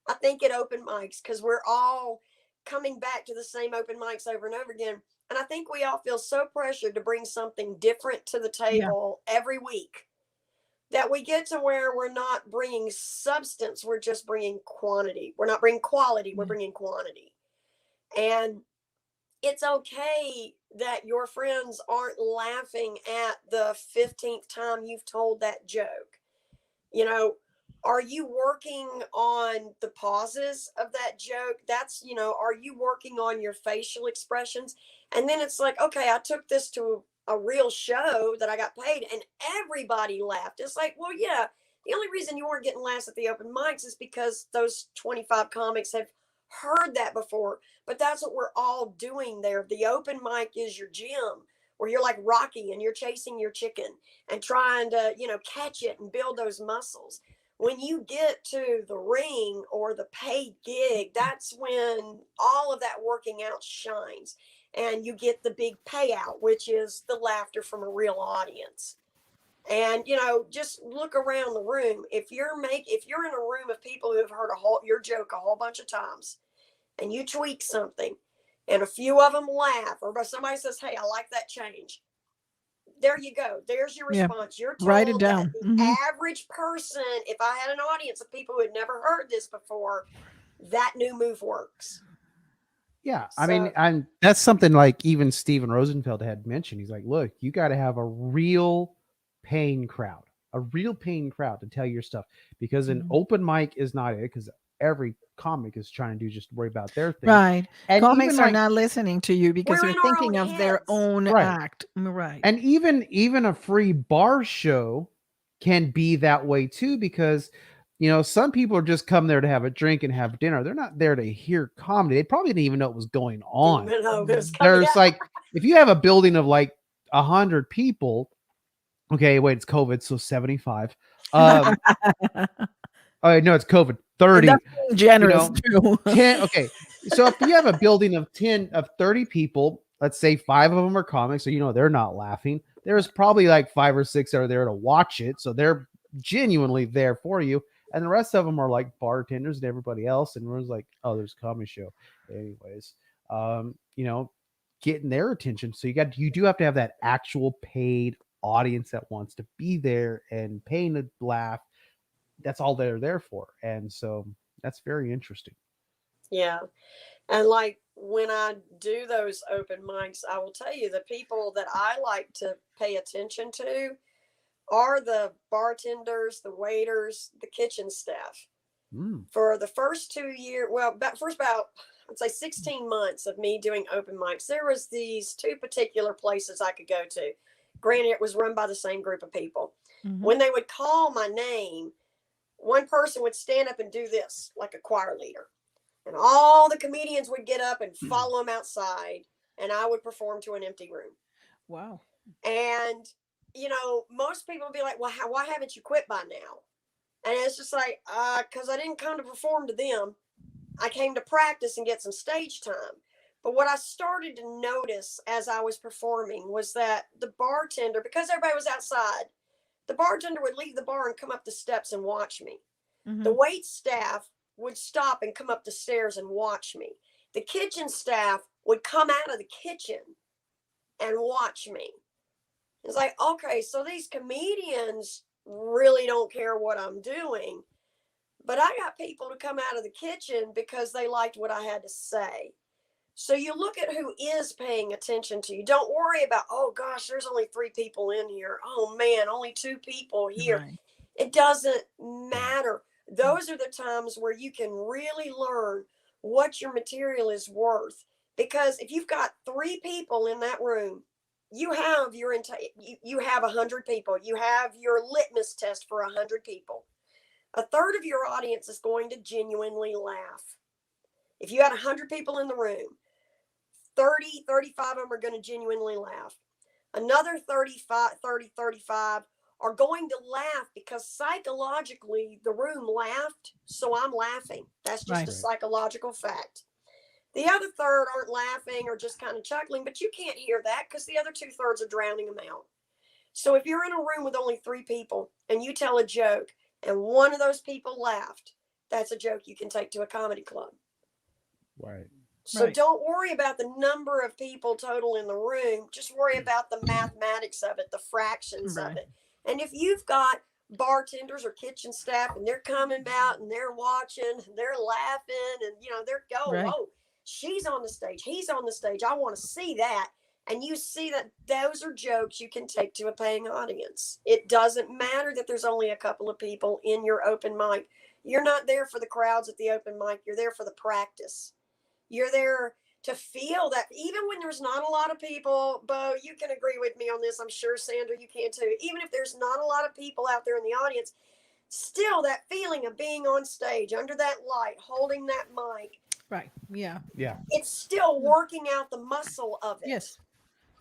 Speaker 6: I think, at open mics, because we're all coming back to the same open mics over and over again. And I think we all feel so pressured to bring something different to the table every week, that we get to where we're not bringing substance. We're just bringing quantity. We're not bringing quality. We're bringing quantity. And it's okay that your friends aren't laughing at the 15th time you've told that joke. are you working on the pauses of that joke? That's, are you working on your facial expressions? And then it's like, okay, I took this to a real show that I got paid and everybody laughed. It's like, well, yeah, the only reason you weren't getting laughs at the open mics is because those 25 comics have heard that before. But that's what we're all doing there. The open mic is your gym where you're like Rocky and you're chasing your chicken and trying to, catch it and build those muscles. When you get to the ring or the paid gig, that's when all of that working out shines and you get the big payout, which is the laughter from a real audience. And just look around the room. If you're in a room of people who have heard your joke a whole bunch of times, and you tweak something, and a few of them laugh, or somebody says, "Hey, I like that change." There you go. There's your response. You're told
Speaker 5: Write it
Speaker 6: that
Speaker 5: down.
Speaker 6: the average person, if I had an audience of people who had never heard this before, that new move works.
Speaker 1: Yeah, I mean, and that's something like even Steven Rosenfeld had mentioned. He's like, look, you got to have a real paying crowd to tell your stuff, because an open mic is not it, because every comic is trying to do just worry about their thing.
Speaker 5: Right.
Speaker 1: And
Speaker 5: Comics
Speaker 1: even
Speaker 5: are not listening to you because
Speaker 6: we're
Speaker 5: they're
Speaker 6: in our
Speaker 5: thinking
Speaker 6: own
Speaker 5: of their
Speaker 6: heads.
Speaker 5: own
Speaker 1: Right.
Speaker 5: act. Right.
Speaker 1: And even a free bar show can be that way too, because some people are just come there to have a drink and have dinner. They're not there to hear comedy. They probably didn't even know what was going on. There's like, if you have a building of like 100 people, okay, wait, it's COVID, so 75. Oh no, it's COVID. 30.
Speaker 5: That's being generous too.
Speaker 1: 10. Okay, so if you have a building of 30 people, let's say 5 of them are comics, so they're not laughing. There's probably like 5 or 6 that are there to watch it, so they're genuinely there for you. And the rest of them are like bartenders and everybody else. And we're like, oh, there's a comedy show. Anyways, getting their attention. So you do have to have that actual paid audience that wants to be there and paying to laugh. That's all they're there for. And so that's very interesting.
Speaker 6: Yeah. And like when I do those open mics, I will tell you the people that I like to pay attention to are the bartenders, the waiters, the kitchen staff. For the first 2 years, about I'd say 16 months of me doing open mics, there was these 2 particular places I could go to. Granted, it was run by the same group of people. When they would call my name, one person would stand up and do this like a choir leader. And all the comedians would get up and follow him outside, and I would perform to an empty room.
Speaker 5: Wow.
Speaker 6: And most people would be like, well, why haven't you quit by now? And it's just like, because I didn't come to perform to them. I came to practice and get some stage time. But what I started to notice as I was performing was that the bartender, because everybody was outside, the bartender would leave the bar and come up the steps and watch me. The wait staff would stop and come up the stairs and watch me. The kitchen staff would come out of the kitchen and watch me. It's like, okay, so these comedians really don't care what I'm doing, but I got people to come out of the kitchen because they liked what I had to say. So you look at who is paying attention to you. Don't worry about, oh gosh, there's only 3 people in here. Oh man, only 2 people here. Right. It doesn't matter. Those are the times where you can really learn what your material is worth. Because if you've got 3 people in that room, you have you have 100 people. You have your litmus test for 100 people. A third of your audience is going to genuinely laugh. If you had 100 people in the room, 35 of them are going to genuinely laugh. Another 35 are going to laugh because psychologically the room laughed, so I'm laughing. That's just a psychological fact. The other third aren't laughing or just kind of chuckling, but you can't hear that because the other 2/3 are drowning them out. So if you're in a room with only 3 people and you tell a joke and one of those people laughed, that's a joke you can take to a comedy club.
Speaker 1: Right.
Speaker 6: So don't worry about the number of people total in the room. Just worry about the mathematics of it, the fractions of it. And if you've got bartenders or kitchen staff and they're coming out and they're watching and they're laughing and they're going, oh, she's on the stage, he's on the stage, I want to see that. and you see that those are jokes you can take to a paying audience. It doesn't matter that there's only a couple of people in your open mic. You're not there for the crowds at the open mic. You're there for the practice. You're there to feel that even when there's not a lot of people. Bo, you can agree with me on this. I'm sure, Sandra, you can too. Even if there's not a lot of people out there in the audience, still that feeling of being on stage under that light, holding that mic,
Speaker 5: Right. Yeah.
Speaker 1: Yeah.
Speaker 6: it's still working out the muscle of it.
Speaker 5: Yes.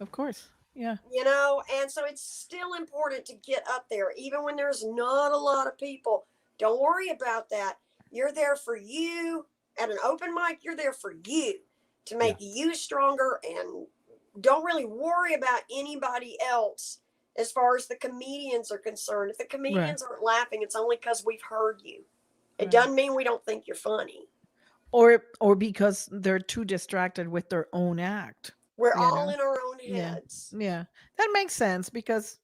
Speaker 5: Of course. Yeah.
Speaker 6: You know, and so it's still important to get up there, even when there's not a lot of people. Don't worry about that. You're there for you. At an open mic, you're there for you to make you stronger, and don't really worry about anybody else as far as the comedians are concerned. If the comedians aren't laughing, it's only because we've heard you. It doesn't mean we don't think you're funny.
Speaker 5: Or because they're too distracted with their own act.
Speaker 6: We're all in our own heads.
Speaker 5: Yeah. That makes sense because,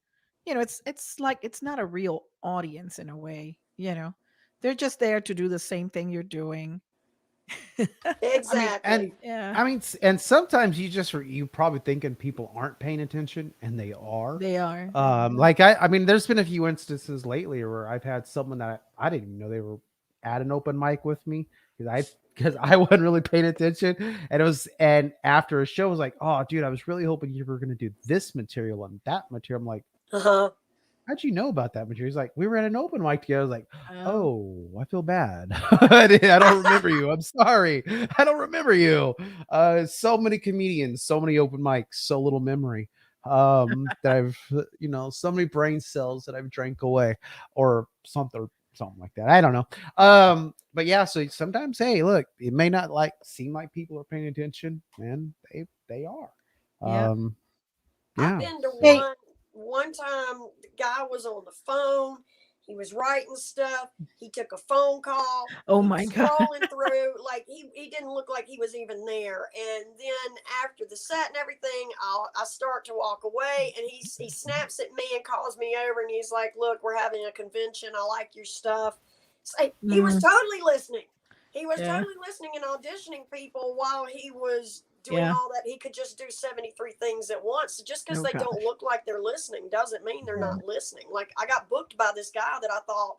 Speaker 5: it's like it's not a real audience in a way, They're just there to do the same thing you're doing.
Speaker 6: Exactly.
Speaker 1: And sometimes you probably thinking people aren't paying attention, and they are.
Speaker 5: They are.
Speaker 1: Like I mean, there's been a few instances lately where I've had someone that I didn't even know they were at an open mic with me because I wasn't really paying attention, and after a show I was like, oh dude, I was really hoping you were going to do this material and that material. I'm like, how'd you know about that material? He's like, we were at an open mic together. I was like, oh, I feel bad. I don't remember you. I'm sorry. I don't remember you. So many comedians, so many open mics, so little memory. That I've, so many brain cells that I've drank away, or something like that. I don't know. But yeah, so sometimes, hey, look, it may not seem like people are paying attention, and they are.
Speaker 6: I've been to one time, the guy was on the phone. He was writing stuff. He took a phone call.
Speaker 5: Oh my God.
Speaker 6: Scrolling through, like he didn't look like he was even there. And then after the set and everything, I start to walk away, and he snaps at me and calls me over, and he's like, look, we're having a convention. I like your stuff. So he was totally listening. He was totally listening and auditioning people while he was doing all that. He could just do 73 things at once. Just because they don't look like they're listening doesn't mean they're not listening. Like, I got booked by this guy that I thought,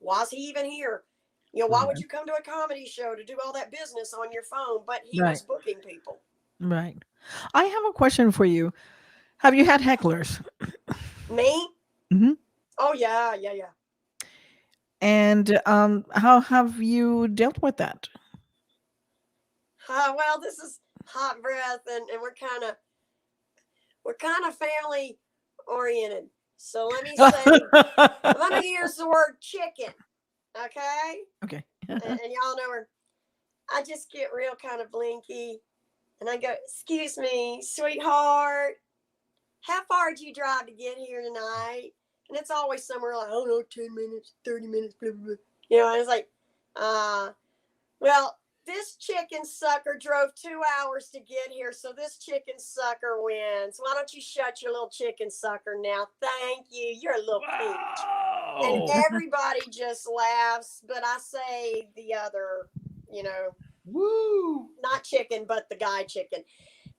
Speaker 6: why is he even here? Why would you come to a comedy show to do all that business on your phone? But he was booking people.
Speaker 5: Right. I have a question for you. Have you had hecklers?
Speaker 6: Me?
Speaker 5: Mm-hmm.
Speaker 6: Oh yeah.
Speaker 5: And how have you dealt with that?
Speaker 6: Well, this is hot breath, and we're kind of family oriented. So let me say, let me use the word chicken. Okay. And y'all know her. I just get real kind of blinky, and I go, excuse me, sweetheart, how far did you drive to get here tonight? And it's always somewhere like, I don't know, 10 minutes, 30 minutes, blah, blah, blah. And it's like, well, this chicken sucker drove 2 hours to get here, so this chicken sucker wins. Why don't you shut your little chicken sucker now? Thank you. You're a little peach. And everybody just laughs, but I say the other,
Speaker 1: woo,
Speaker 6: not chicken, but the guy chicken.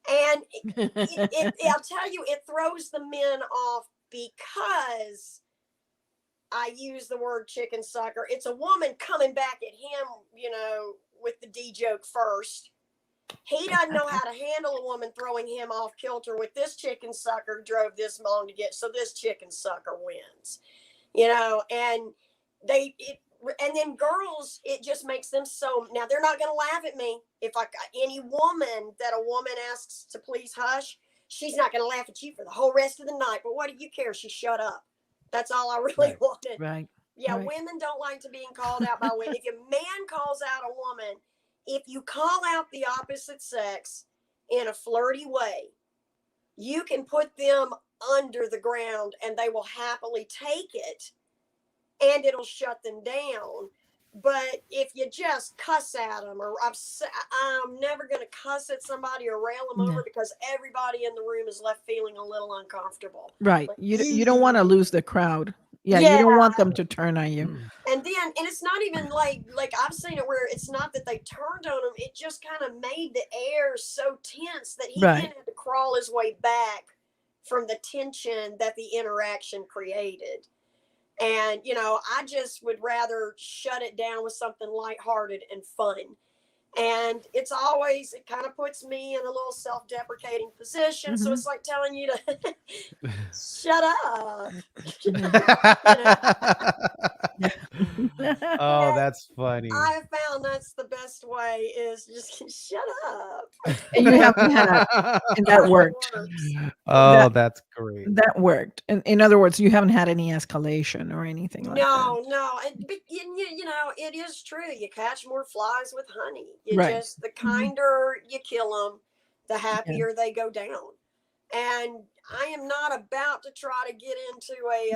Speaker 6: And I'll tell you, it throws the men off because I use the word chicken sucker. It's a woman coming back at him, with the D joke first. He doesn't know how to handle a woman throwing him off kilter with this chicken sucker drove this long to get, so this chicken sucker wins. And then girls, it just makes them so, now they're not going to laugh at me. If any woman that a woman asks to please hush, she's not going to laugh at you for the whole rest of the night. But what do you care? She shut up. That's all I really wanted.
Speaker 5: Right.
Speaker 6: Yeah, women don't like to being called out by women. If a man calls out a woman, if you call out the opposite sex in a flirty way, you can put them under the ground and they will happily take it and it'll shut them down. But if you just cuss at them, or I'm never going to cuss at somebody or rail them over, because everybody in the room is left feeling a little uncomfortable.
Speaker 5: Right. You don't want to lose the crowd. Yeah, you don't want them to turn on you.
Speaker 6: And it's not even like I've seen it where it's not that they turned on him. It just kind of made the air so tense that he then had to crawl his way back from the tension that the interaction created. And, I just would rather shut it down with something lighthearted and fun. And it kind of puts me in a little self-deprecating position. So it's like telling you to shut up.
Speaker 1: Oh, that's funny.
Speaker 6: I have found that's the best way is just shut up.
Speaker 5: And you haven't had, and that worked.
Speaker 1: Oh, that's great.
Speaker 5: That worked. In other words, you haven't had any escalation or anything like that.
Speaker 6: No. It is true. You catch more flies with honey.
Speaker 5: Right.
Speaker 6: The kinder you kill them, the happier they go down. And I am not about to try to get into a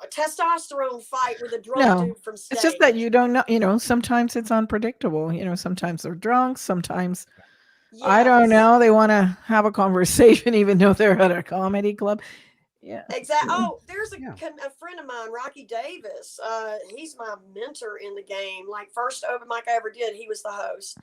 Speaker 6: testosterone fight with a drunk dude from stage.
Speaker 5: It's just that you don't know, sometimes it's unpredictable. Sometimes they're drunk, sometimes I don't know, they want to have a conversation even though they're at a comedy club. Yeah.
Speaker 6: Exactly. Oh, there's a friend of mine, Rocky Davis. He's my mentor in the game. Like, first open mic I ever did, he was the host.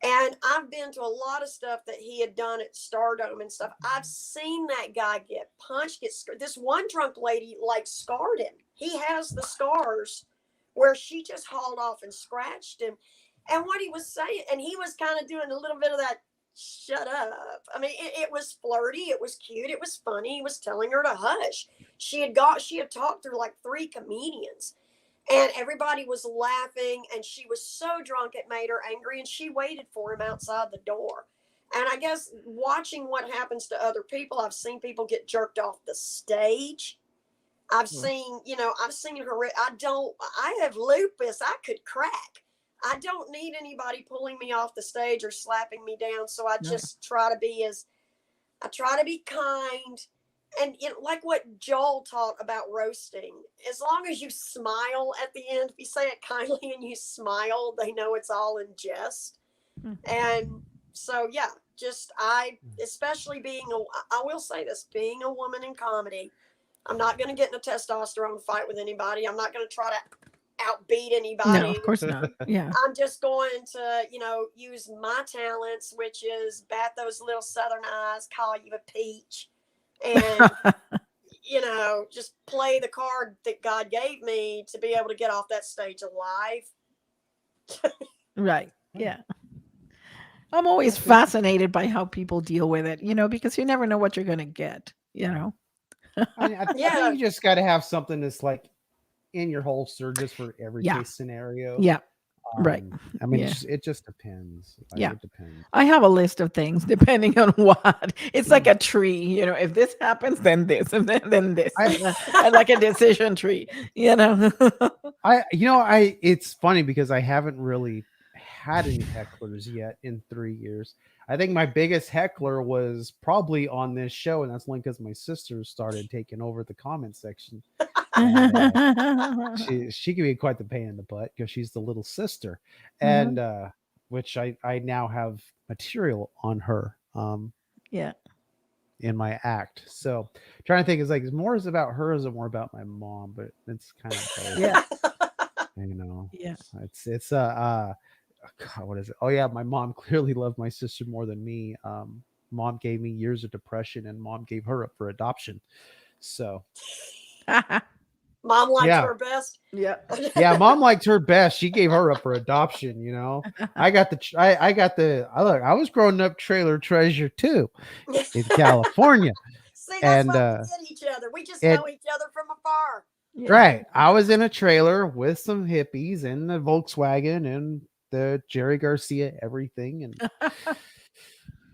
Speaker 6: And I've been to a lot of stuff that he had done at Stardome and stuff. I've seen that guy get punched, this one drunk lady scarred him. He has the scars where she just hauled off and scratched him. And what he was saying, and he was kind of doing a little bit of that, shut up. I mean, it was flirty. It was cute. It was funny. He was telling her to hush. She had talked through 3 comedians. And everybody was laughing, and she was so drunk it made her angry, and she waited for him outside the door. And I guess watching what happens to other people, I've seen people get jerked off the stage. I've seen her. I have lupus. I could crack. I don't need anybody pulling me off the stage or slapping me down. So I just try to be kind. And like what Joel taught about roasting, as long as you smile at the end, if you say it kindly and you smile, they know it's all in jest. And so, especially I will say this, being a woman in comedy, I'm not going to get in a testosterone fight with anybody. I'm not going to try to outbeat anybody.
Speaker 5: No, of course not. Yeah.
Speaker 6: I'm just going to, use my talents, which is bat those little southern eyes, call you a peach. And just play the card that God gave me to be able to get off that stage alive.
Speaker 5: Right. Yeah. I'm always fascinated by how people deal with it, because you never know what you're going to get,
Speaker 1: I think you just got to have something that's in your holster just for every case scenario.
Speaker 5: Yeah. Right.
Speaker 1: I mean, it just depends. It depends.
Speaker 5: I have a list of things depending on what. It's like a tree, if this happens, then this, and then this. I like a decision tree,
Speaker 1: It's funny because I haven't really had any hecklers yet in 3 years. I think my biggest heckler was probably on this show, and that's only because my sister started taking over the comment section. She can be quite the pain in the butt because she's the little sister, and which I now have material on her in my act. So trying to think is is it about her, or is it more about my mom? But it's kind of it's God, what is it? Oh yeah, my mom clearly loved my sister more than me. Mom gave me years of depression, and mom gave her up for adoption. So
Speaker 6: mom liked her best.
Speaker 5: Yeah,
Speaker 1: mom liked her best. She gave her up for adoption. I was growing up trailer treasure too in California.
Speaker 6: See, that's why we get each other. We just know each other from afar.
Speaker 1: Right. I was in a trailer with some hippies and the Volkswagen and the Jerry Garcia everything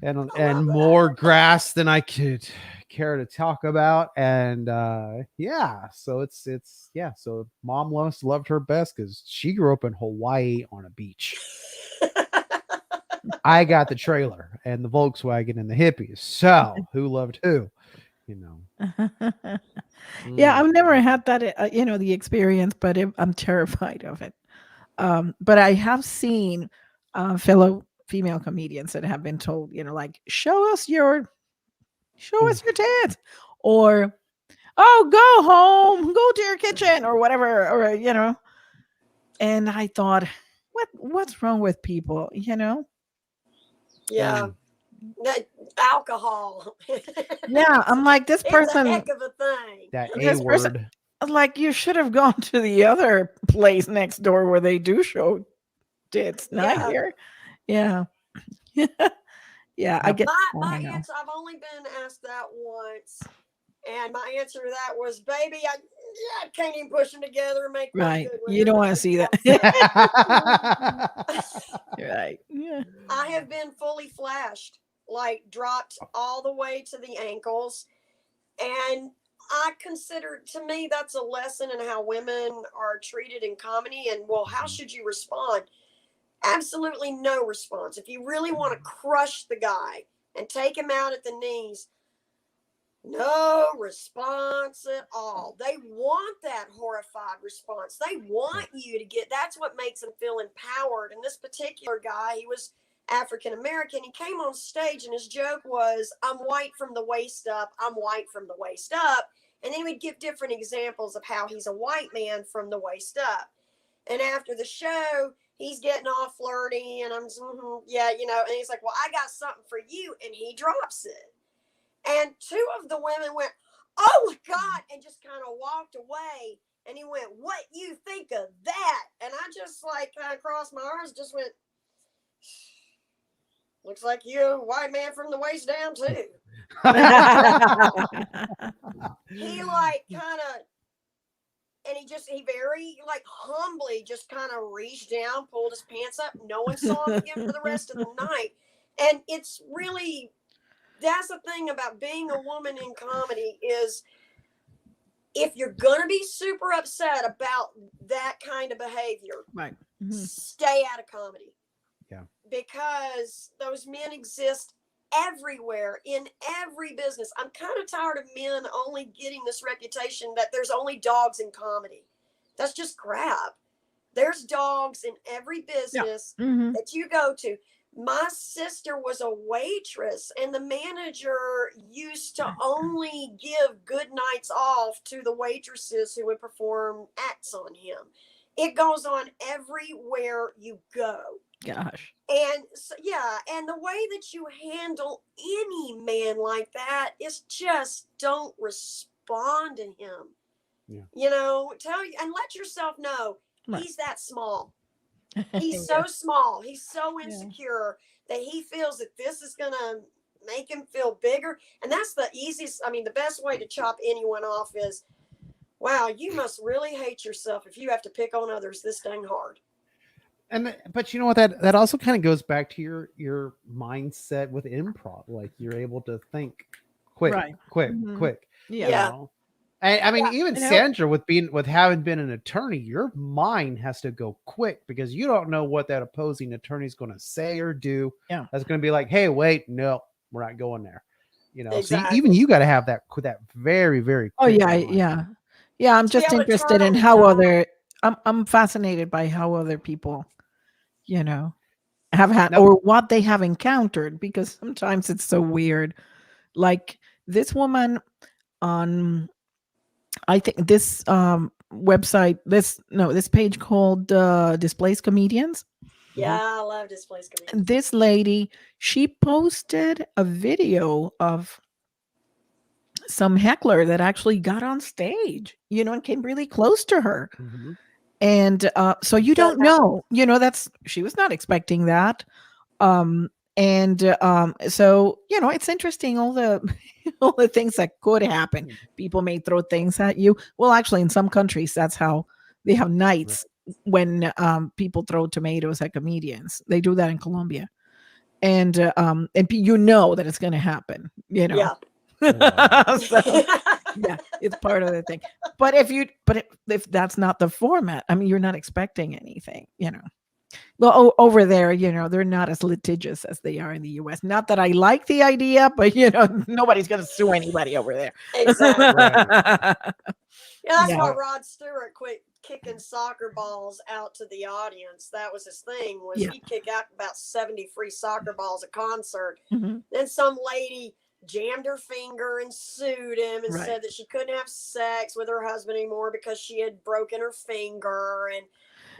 Speaker 1: and more grass than I could care to talk about. And so so mom loved her best because she grew up in Hawaii on a beach. I got the trailer and the Volkswagen and the hippies. So who loved who?
Speaker 5: Yeah, I've never had that the experience, but I'm terrified of it. But I have seen fellow female comedians that have been told, show us your tits, or go home, go to your kitchen, or whatever, or and I thought, what's wrong with people,
Speaker 6: Yeah. That alcohol.
Speaker 5: Yeah, I'm like, this
Speaker 6: It's a
Speaker 5: person,
Speaker 6: heck of a thing.
Speaker 1: That A
Speaker 5: this person,
Speaker 1: word.
Speaker 5: like, you should have gone to the other place next door where they do show tits, not
Speaker 6: Yeah.
Speaker 5: here. Yeah. Yeah, I
Speaker 1: Now,
Speaker 5: get,
Speaker 6: My
Speaker 5: I know.
Speaker 6: answer, I've only been asked that once. And my answer to that was, baby, I can't even push them together and make one
Speaker 5: Right.
Speaker 6: good one.
Speaker 5: You
Speaker 6: They're
Speaker 5: don't
Speaker 6: not
Speaker 5: want to
Speaker 6: gonna
Speaker 5: see
Speaker 6: be
Speaker 5: that.
Speaker 6: all the same.
Speaker 5: Right. Yeah.
Speaker 6: I have been fully flashed, like dropped all the way to the ankles. And I consider, to me, that's a lesson in how women are treated in comedy. And, well, how should you respond? Absolutely no response. If you really want to crush the guy and take him out at the knees, no response at all. They want that horrified response. They want you to get, that's what makes them feel empowered. And this particular guy, he was African American. He came on stage and his joke was, I'm white from the waist up. I'm white from the waist up. And then he would give different examples of how he's a white man from the waist up. And after the show, he's getting all flirty and I'm, yeah, you know, and he's like, well, I got something for you. And he drops it. And two of the women went, oh my God, and just kind of walked away. And he went, what you think of that? And I just like kind of crossed my arms, just went, looks like you a white man from the waist down too. He like kind of, and he very like humbly just kind of reached down, pulled his pants up. No one saw him again for the rest of the night. And it's really, that's the thing about being a woman in comedy is if you're going to be super upset about that kind of behavior,
Speaker 5: Right.
Speaker 6: stay out of comedy.
Speaker 1: Yeah.
Speaker 6: Because those men exist everywhere in every business. I'm kind of tired of men only getting this reputation that there's only dogs in comedy. That's just crap. There's dogs in every business that you go to. My sister was a waitress and the manager used to only give good nights off to the waitresses who would perform acts on him. It goes on everywhere you go.
Speaker 5: Gosh.
Speaker 6: And so, yeah, and the way that you handle any man like that is just don't respond to him. Yeah. You know, tell you and let yourself know he's that small. He's so small. He's so insecure that he feels that this is going to make him feel bigger. And that's the easiest, I mean, the best way to chop anyone off is, wow, you must really hate yourself if you have to pick on others this dang hard.
Speaker 1: But you know what, that also kind of goes back to your mindset with improv. Like you're able to think quick.
Speaker 5: Yeah.
Speaker 1: You know? And I mean, even Sandra with having been an attorney, your mind has to go quick because you don't know what that opposing attorney is going to say or do.
Speaker 5: Yeah.
Speaker 1: That's going to be like, hey, wait, no, we're not going there. You know,
Speaker 6: exactly.
Speaker 1: So even you got to have that very, very quick.
Speaker 5: Oh yeah. Yeah. I'm just interested in how I'm fascinated by how other people, you know, have had or what they have encountered, because sometimes it's so weird. Like this woman on, I think this website, this page called Displaced Comedians.
Speaker 6: Yeah, I love Displaced Comedians.
Speaker 5: This lady, she posted a video of some heckler that actually got on stage, you know, and came really close to her. And so you don't know, you know, she was not expecting that. So, you know, it's interesting, all the things that could happen. People may throw things at you. Well, actually, in some countries, that's how they have nights when people throw tomatoes at comedians. They do that in Colombia. And you know that it's going to happen, you know.
Speaker 6: Yeah.
Speaker 5: So, yeah, it's part of the thing. But if that's not the format, I mean, you're not expecting anything, you know. Well, over there, you know, they're not as litigious as they are in the U.S. Not that I like the idea, but, you know, nobody's going to sue anybody over there.
Speaker 6: Exactly. Yeah, that's why Rod Stewart quit kicking soccer balls out to the audience. That was his thing, was he'd kick out about 70 free soccer balls a concert. Then some lady jammed her finger and sued him and said that she couldn't have sex with her husband anymore because she had broken her finger. And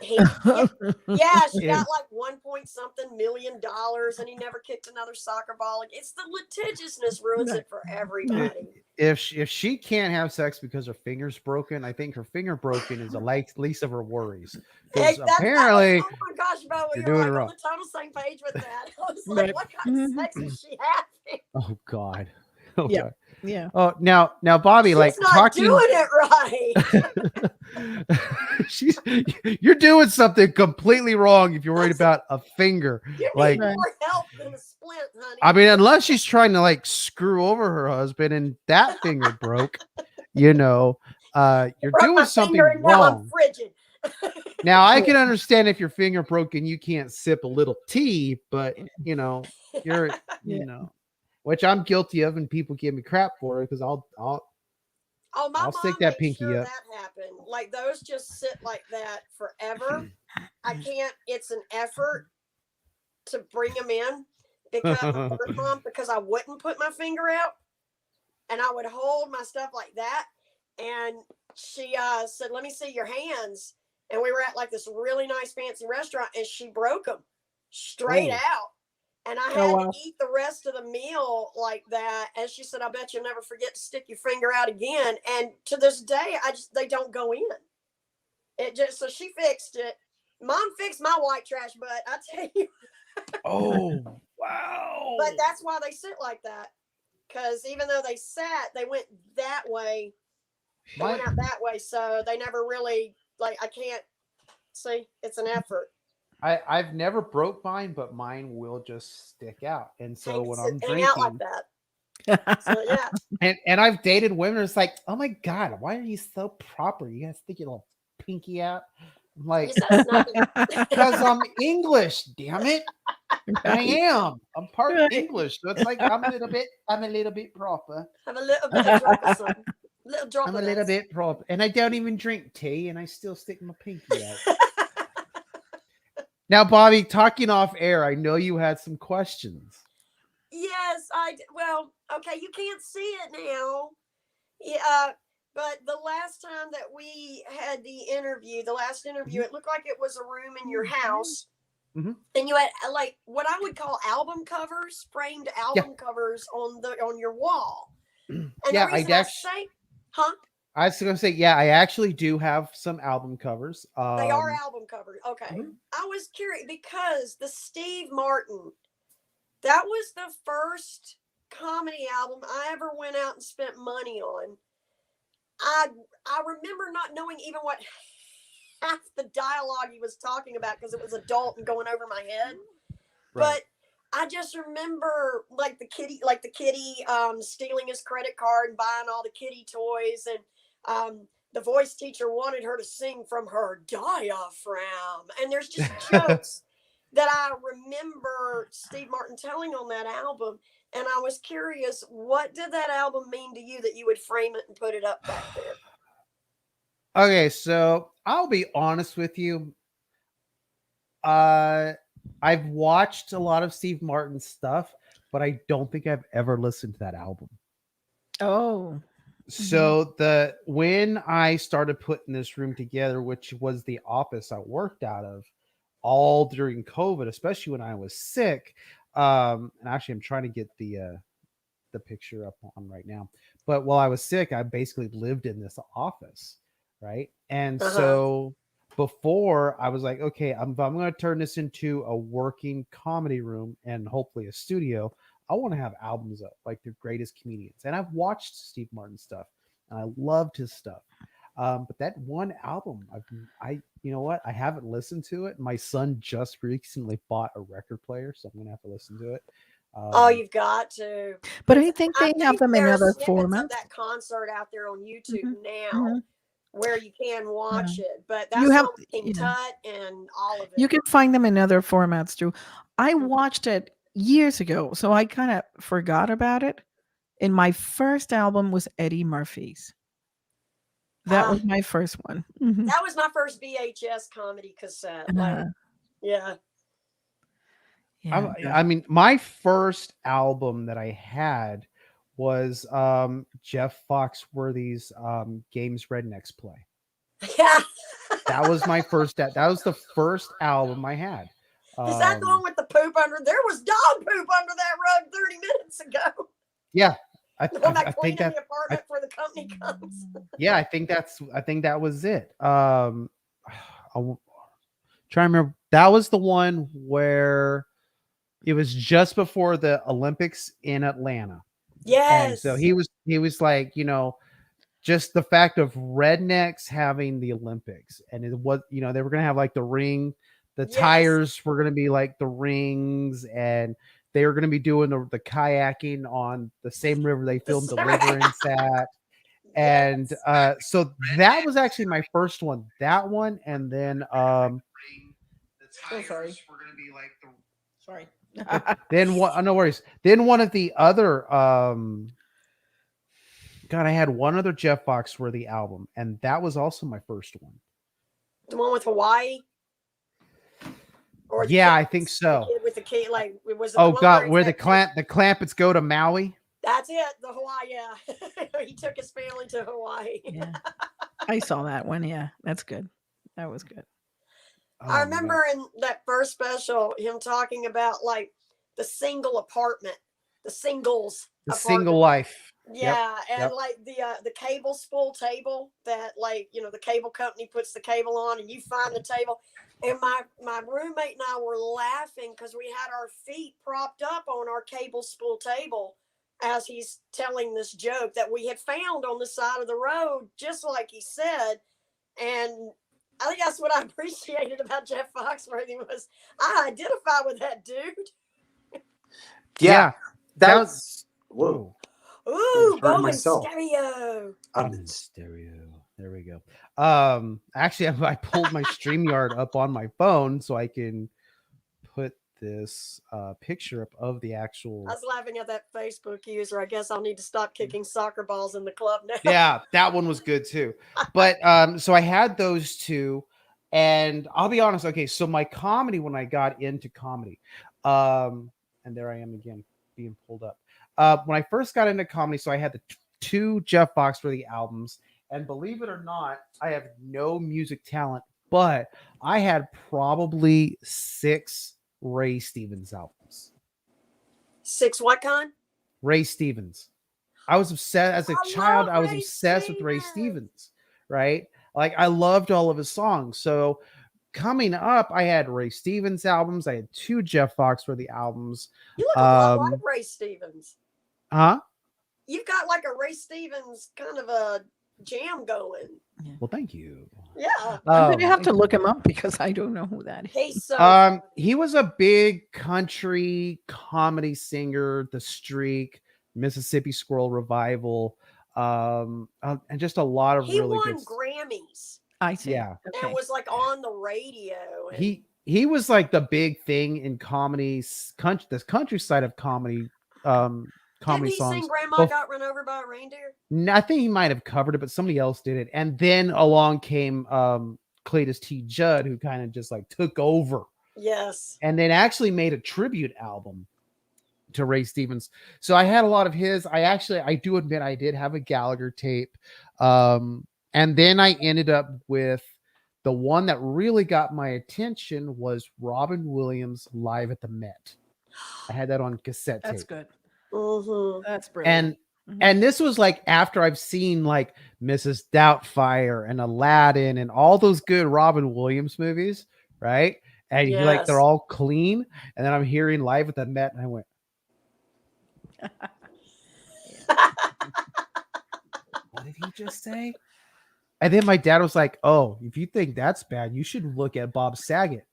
Speaker 6: Yeah, she
Speaker 1: Yeah.
Speaker 6: got like 1 point something million, and he never kicked another soccer ball. It's the litigiousness ruins it for everybody.
Speaker 1: If she can't have sex because her finger's broken, I think her finger broken is the least of her worries. Because
Speaker 6: Hey, that was,
Speaker 1: apparently
Speaker 6: oh my gosh, Bo,
Speaker 1: you're
Speaker 6: we were
Speaker 1: doing it
Speaker 6: like on
Speaker 1: wrong.
Speaker 6: the total same page with that. I was like,
Speaker 5: Right.
Speaker 6: what kind of sex is she having?
Speaker 1: Oh God. Oh
Speaker 5: Yeah.
Speaker 1: God.
Speaker 5: Yeah.
Speaker 1: Oh, now, Bobby,
Speaker 6: She's
Speaker 1: like
Speaker 6: not
Speaker 1: talking.
Speaker 6: doing it right.
Speaker 1: She's you're doing something completely wrong if you're worried about a finger.
Speaker 6: You
Speaker 1: Like,
Speaker 6: need more help than a splint, honey.
Speaker 1: I mean, unless she's trying to like screw over her husband and that finger broke, you're
Speaker 6: Broke
Speaker 1: doing
Speaker 6: my
Speaker 1: something
Speaker 6: finger and now I'm
Speaker 1: wrong.
Speaker 6: frigid.
Speaker 1: Now I can understand if your finger broke and you can't sip a little tea, but you're
Speaker 5: Yeah.
Speaker 1: which I'm guilty of, and people give me crap for it because
Speaker 6: Oh, my
Speaker 1: I'll stick
Speaker 6: mom
Speaker 1: that
Speaker 6: made
Speaker 1: pinky
Speaker 6: sure
Speaker 1: up.
Speaker 6: that happened. Like those just sit like that forever. I can't. It's an effort to bring them in because the birth mom, because I wouldn't put my finger out and I would hold my stuff like that. And she said, "Let me see your hands." And we were at like this really nice fancy restaurant, and she broke them straight
Speaker 1: Oh.
Speaker 6: out. And I
Speaker 5: Oh
Speaker 6: had to
Speaker 5: wow.
Speaker 6: eat the rest of the meal like that. And she said, "I bet you'll never forget to stick your finger out again." And to this day, they don't go in. It just so she fixed it. Mom fixed my white trash butt. I tell you.
Speaker 1: Oh wow.
Speaker 6: But that's why they sit like that. Because even though they sat, they went that way. They went out that way. So they never really like. I can't see. It's an effort.
Speaker 1: I've never broke mine, but mine will just stick out. And so when I'm
Speaker 6: Hang out like
Speaker 1: drinking,
Speaker 6: that. So yeah.
Speaker 1: and I've dated women, it's like, oh my God, why are you so proper? You guys stick your little pinky out. I'm like, because I'm English, damn it. I am. I'm part
Speaker 5: Right.
Speaker 1: English. So it's like I'm a little bit proper.
Speaker 6: Have a little bit of drop of something. Little drop
Speaker 1: I'm a
Speaker 6: of
Speaker 1: little
Speaker 6: this.
Speaker 1: bit proper. And I don't even drink tea and I still stick my pinky out. Now, Bobby, talking off air, I know you had some questions.
Speaker 6: Yes, well, okay, you can't see it now. Yeah, but the last time that we had the last interview, it looked like it was a room in your house.
Speaker 1: Mm-hmm.
Speaker 6: And you had like what I would call album covers, framed album covers on your wall. And
Speaker 1: Yeah,
Speaker 6: the reason I say, huh?
Speaker 1: I was going to say, yeah, I actually do have some album covers.
Speaker 6: They are album covers. Okay.
Speaker 1: Mm-hmm.
Speaker 6: I was curious because the Steve Martin, that was the first comedy album I ever went out and spent money on. I remember not knowing even what half the dialogue he was talking about because it was adult and going over my head. Right. But I just remember like the kitty stealing his credit card and buying all the kitty toys, and the voice teacher wanted her to sing from her diaphragm. And there's just jokes that I remember Steve Martin telling on that album. And I was curious, what did that album mean to you that you would frame it and put it up back there?
Speaker 1: Okay, so I'll be honest with you. I've watched a lot of Steve Martin stuff, but I don't think I've ever listened to that album.
Speaker 5: Oh.
Speaker 1: So when I started putting this room together, which was the office I worked out of, all during COVID, especially when I was sick. And actually, I'm trying to get the picture up on right now. But while I was sick, I basically lived in this office, right? And so before I was like, okay, I'm going to turn this into a working comedy room and hopefully a studio. I want to have albums up, like the greatest comedians. And I've watched Steve Martin stuff, and I loved his stuff. But that one album, you know what? I haven't listened to it. My son just recently bought a record player, so I'm gonna have to listen to it.
Speaker 6: Oh, you've got to.
Speaker 5: But I think they have them in other formats.
Speaker 6: Of that concert out there on YouTube now, where you can watch it. But that's
Speaker 5: you have
Speaker 6: King Tut and all of it.
Speaker 5: You can find them in other formats too. I watched it years ago, so I kind of forgot about it. And my first album was Eddie Murphy's. That was my first one. Mm-hmm.
Speaker 6: That was my first VHS comedy cassette. Yeah.
Speaker 1: I mean, my first album that I had was Jeff Foxworthy's Games Rednecks Play.
Speaker 6: Yeah.
Speaker 1: That was my first. That was the first album I had.
Speaker 6: Is that the one with the poop under? There was dog poop under that rug 30 minutes ago.
Speaker 1: Yeah,
Speaker 6: The one
Speaker 1: I
Speaker 6: that
Speaker 1: think
Speaker 6: cleaned in
Speaker 1: that.
Speaker 6: the apartment before the company comes.
Speaker 1: Yeah, I think that was it. I'll try to remember. That was the one where it was just before the Olympics in Atlanta. And so
Speaker 6: Yes.
Speaker 1: he was like, just the fact of rednecks having the Olympics, and it was, they were gonna have like the ring, the
Speaker 6: Yes.
Speaker 1: tires were gonna be like the rings, and they were gonna be doing the kayaking on the same river they filmed Deliverance at. And
Speaker 6: Yes.
Speaker 1: so that was actually my first one. That one, and then
Speaker 5: Oh, sorry.
Speaker 1: were gonna be like the
Speaker 5: Sorry.
Speaker 1: then what? No worries. Then one of the other God, I had one other Jeff Foxworthy album, and that was also my first one.
Speaker 6: The one with Hawaii? Or
Speaker 1: Yeah, I think so.
Speaker 6: The kid with the key, like, was it
Speaker 1: Oh
Speaker 6: the one
Speaker 1: God, where
Speaker 6: it's
Speaker 1: the
Speaker 6: that-
Speaker 1: Clampets go to Maui?
Speaker 6: That's it, the Hawaii, yeah. He took his family to Hawaii.
Speaker 5: Yeah. I saw that one. Yeah, that's good. That was good.
Speaker 1: Oh,
Speaker 6: I
Speaker 1: man.
Speaker 6: remember in that first special him talking about like the single apartment, the singles
Speaker 1: The
Speaker 6: apartment.
Speaker 1: Single Life.
Speaker 6: Yeah, and
Speaker 1: yep.
Speaker 6: like the cable spool table that, like, the cable company puts the cable on and you find the table. And my roommate and I were laughing because we had our feet propped up on our cable spool table as he's telling this joke that we had found on the side of the road, just like he said. And I think that's what I appreciated about Jeff Foxworthy was I identify with that dude.
Speaker 1: Yeah,
Speaker 7: that was. Whoa.
Speaker 6: Ooh,
Speaker 7: Hurt
Speaker 6: Bowman
Speaker 7: myself.
Speaker 6: stereo.
Speaker 1: in stereo. There we go. Actually, I pulled my StreamYard up on my phone so I can put this picture up of the actual.
Speaker 6: I was laughing at that Facebook user. I guess I'll need to stop kicking soccer balls in the club now.
Speaker 1: Yeah, that one was good too. But so I had those two, and I'll be honest. Okay, so my comedy, when I got into comedy, and there I am again being pulled up. When I first got into comedy, so I had the two Jeff Foxworthy albums, and believe it or not, I have no music talent, but I had probably 6 Ray Stevens albums.
Speaker 6: 6 what kind?
Speaker 1: Ray Stevens. I was obsessed as a
Speaker 6: I
Speaker 1: child.
Speaker 6: love
Speaker 1: I was
Speaker 6: Ray
Speaker 1: obsessed with Ray
Speaker 6: Stevens.
Speaker 1: Stevens, right? Like I loved all of his songs. So coming up, I had Ray Stevens albums. I had 2 Jeff Foxworthy albums.
Speaker 6: You look a lot like Ray Stevens.
Speaker 1: Huh?
Speaker 6: You've got like a Ray Stevens kind of a jam going.
Speaker 1: Well, thank you.
Speaker 6: Yeah.
Speaker 5: I'm gonna have to look him up because I don't know who that is.
Speaker 6: He's so
Speaker 1: He was a big country comedy singer, The Streak, Mississippi Squirrel Revival, and just a lot of
Speaker 6: he
Speaker 1: really
Speaker 6: won
Speaker 1: good.
Speaker 6: Grammys
Speaker 5: I see.
Speaker 1: Yeah.
Speaker 5: Okay.
Speaker 6: and was like on the radio. And
Speaker 1: He was like the big thing in comedy, the country side of comedy.
Speaker 6: didn't
Speaker 1: Comedy
Speaker 6: he
Speaker 1: songs.
Speaker 6: sing Grandma
Speaker 1: Well,
Speaker 6: Got Run Over by a Reindeer?
Speaker 1: I think he might have covered it, but somebody else did it. And then along came Cletus T. Judd, who kind of just like took over
Speaker 6: Yes.
Speaker 1: and then actually made a tribute album to Ray Stevens. So I had a lot of his. I do admit I did have a Gallagher tape. And then I ended up with the one that really got my attention was Robin Williams live at the Met. I had that on cassette tape.
Speaker 5: That's good.
Speaker 6: Mm-hmm.
Speaker 5: That's brilliant.
Speaker 1: And this was like after I've seen like Mrs. Doubtfire and Aladdin and all those good Robin Williams movies, right? And you like they're
Speaker 6: Yes.
Speaker 1: all clean. And then I'm hearing live at the Met, and I went, what did he just say? And then my dad was like, "Oh, if you think that's bad, you should look at Bob Saget."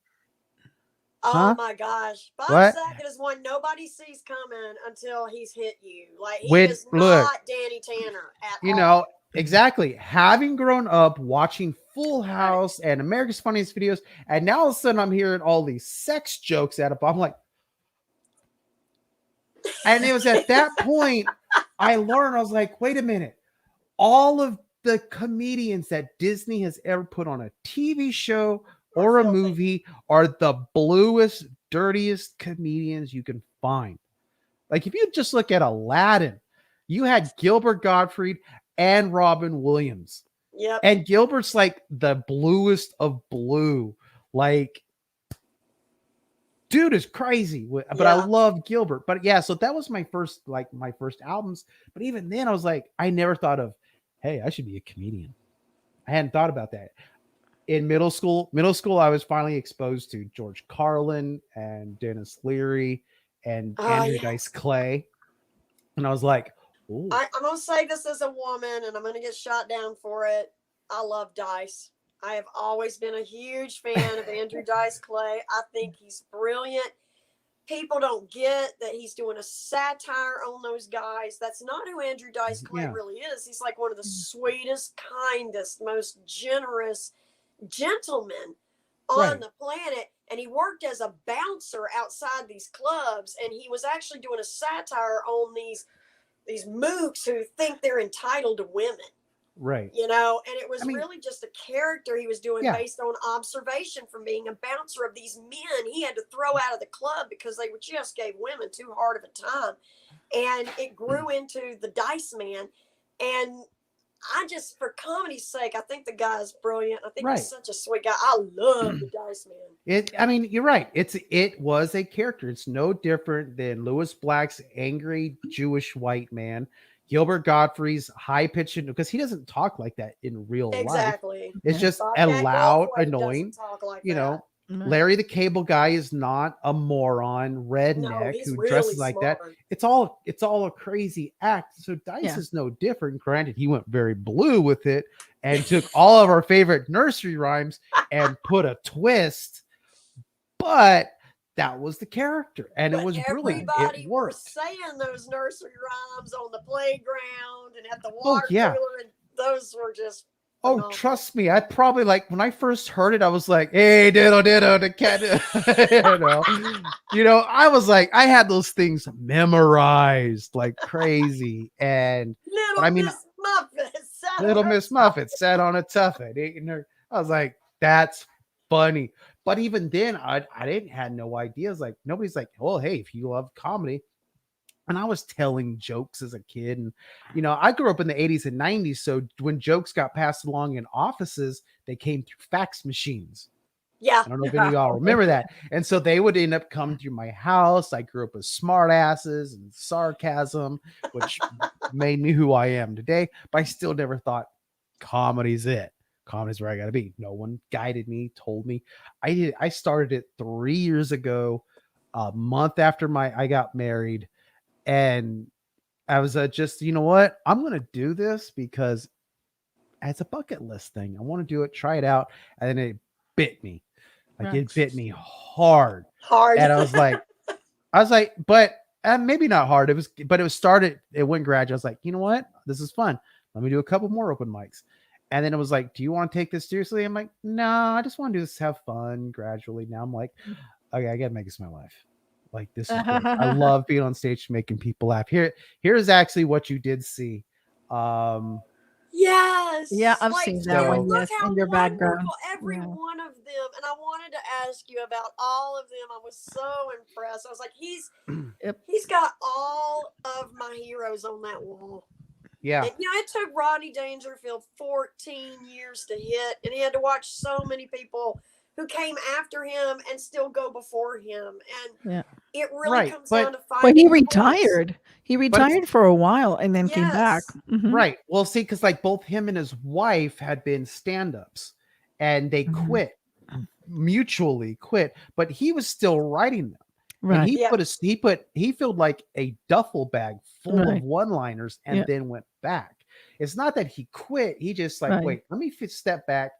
Speaker 6: Oh
Speaker 1: Huh?
Speaker 6: my gosh. Bob
Speaker 1: What?
Speaker 6: Saget is one nobody sees coming until he's hit you. Like he
Speaker 1: When-
Speaker 6: is
Speaker 1: look,
Speaker 6: not Danny Tanner at
Speaker 1: You
Speaker 6: all.
Speaker 1: know, exactly. Having grown up watching Full House and America's Funniest Videos, and now all of a sudden I'm hearing all these sex jokes at it. I'm like, and it was at that point I learned, I was like, wait a minute. All of the comedians that Disney has ever put on a TV show or a
Speaker 6: Filthy.
Speaker 1: movie are the bluest, dirtiest comedians you can find. Like if you just look at Aladdin, you had Gilbert Gottfried and Robin Williams.
Speaker 6: Yep.
Speaker 1: And Gilbert's like the bluest of blue. Like, dude is crazy. But I
Speaker 6: Yeah.
Speaker 1: love Gilbert. But yeah, so that was my first albums. But even then I was like, I never thought of, hey, I should be a comedian. I hadn't thought about that. In middle school, I was finally exposed to George Carlin and Dennis Leary and
Speaker 6: Oh,
Speaker 1: Andrew
Speaker 6: yes.
Speaker 1: Dice Clay. And I was like, ooh.
Speaker 6: I'm going to say this as a woman, and I'm going to get shot down for it. I love Dice. I have always been a huge fan of Andrew Dice Clay. I think he's brilliant. People don't get that he's doing a satire on those guys. That's not who Andrew Dice Clay
Speaker 1: Yeah.
Speaker 6: really is. He's like one of the sweetest, kindest, most generous gentlemen on
Speaker 1: Right.
Speaker 6: the planet. And he worked as a bouncer outside these clubs, and he was actually doing a satire on these mooks who think they're entitled to women.
Speaker 1: Right.
Speaker 6: You know, and it was
Speaker 1: I mean,
Speaker 6: really just a character he was doing
Speaker 1: yeah.
Speaker 6: based on observation from being a bouncer of these men he had to throw out of the club because they just gave women too hard of a time. And it grew into the Dice Man. And I just, for comedy's sake, I think the guy's brilliant. I think
Speaker 1: Right.
Speaker 6: he's such a sweet guy. I love the Dice Man.
Speaker 1: I mean, you're right. It was a character. It's no different than Lewis Black's angry Jewish white man, Gilbert Gottfried's high pitched, because he doesn't talk like that in real life.
Speaker 6: Exactly.
Speaker 1: It's just a
Speaker 6: Bobcat
Speaker 1: loud,
Speaker 6: Goldthwait
Speaker 1: annoying,
Speaker 6: doesn't talk like
Speaker 1: you
Speaker 6: that.
Speaker 1: know. Larry the Cable Guy is not a moron
Speaker 6: No,
Speaker 1: redneck
Speaker 6: he's
Speaker 1: who
Speaker 6: really
Speaker 1: dresses like that.
Speaker 6: smart.
Speaker 1: It's all a crazy act. So Dice
Speaker 5: Yeah.
Speaker 1: is no different. Granted, he went very blue with it and took all of our favorite nursery rhymes and put a twist, but that was the character, and
Speaker 6: But
Speaker 1: it was brilliant.
Speaker 6: everybody
Speaker 1: It
Speaker 6: were
Speaker 1: worked.
Speaker 6: saying those nursery rhymes on the playground and at the
Speaker 1: Oh,
Speaker 6: water
Speaker 1: yeah.
Speaker 6: cooler, and those were just
Speaker 1: Oh,
Speaker 6: phenomenal.
Speaker 1: trust me, I probably, like, when I first heard it, I was like, "Hey, diddle diddle, the cat," I was like, I had those things memorized like crazy, and
Speaker 6: Little
Speaker 1: I mean,
Speaker 6: Miss Muffet sat on
Speaker 1: Little
Speaker 6: her
Speaker 1: Miss Muffet sat on a tuffet eating her. I was like, that's funny. But even then, I didn't had no ideas. Like, nobody's like, "Oh, hey, if you love comedy." And I was telling jokes as a kid, and I grew up in the 80s and 90s. So when jokes got passed along in offices, they came through fax machines.
Speaker 6: Yeah.
Speaker 1: I don't know if any of y'all remember that. And so they would end up coming through my house. I grew up with smart asses and sarcasm, which made me who I am today. But I still never thought comedy's it. Comedy's where I gotta be. No one guided me, told me. I started it 3 years ago, a month after I got married. And I was just, you know what? I'm going to do this because it's a bucket list thing. I want to do it, try it out. And then it bit me. Like,
Speaker 5: Right.
Speaker 1: it bit me hard.
Speaker 6: Hard.
Speaker 1: And I was like, but maybe not hard. It went gradual. I was like, you know what? This is fun. Let me do a couple more open mics. And then it was like, do you want to take this seriously? I'm like, no, I just want to do this, have fun gradually. Now I'm like, okay, I got to make this my life. Like, this is great. I love being on stage making people laugh. Here's actually what you did see.
Speaker 6: Yes.
Speaker 5: Yeah, I've
Speaker 6: Like,
Speaker 5: seen
Speaker 1: that one,
Speaker 6: look
Speaker 5: yes,
Speaker 6: how
Speaker 5: in your background.
Speaker 6: wonderful every
Speaker 5: Yeah.
Speaker 6: one of them. And I wanted to ask you about all of them. I was so impressed. I was like, he's got all of my heroes on that wall.
Speaker 1: Yeah.
Speaker 6: And, it took Rodney Dangerfield 14 years to hit, and he had to watch so many people who came after him and still go before him. And
Speaker 5: Yeah.
Speaker 6: it really
Speaker 1: Right,
Speaker 6: comes
Speaker 1: but-
Speaker 6: down to
Speaker 5: Well,
Speaker 6: finding
Speaker 5: he
Speaker 6: your voice.
Speaker 5: retired. He retired for a while and then came back.
Speaker 6: Yes.
Speaker 5: Mhm.
Speaker 1: Right. Well, see, because like both him and his wife had been stand-ups and they
Speaker 5: Mhm.
Speaker 1: quit, mutually quit, but he was still writing them. And
Speaker 5: Right.
Speaker 1: he
Speaker 6: Yeah.
Speaker 1: he filled like a duffel bag full
Speaker 5: Right.
Speaker 1: of one-liners and
Speaker 5: Yeah.
Speaker 1: then went back. It's not that he quit. He just like,
Speaker 5: Right.
Speaker 1: wait, let me step back,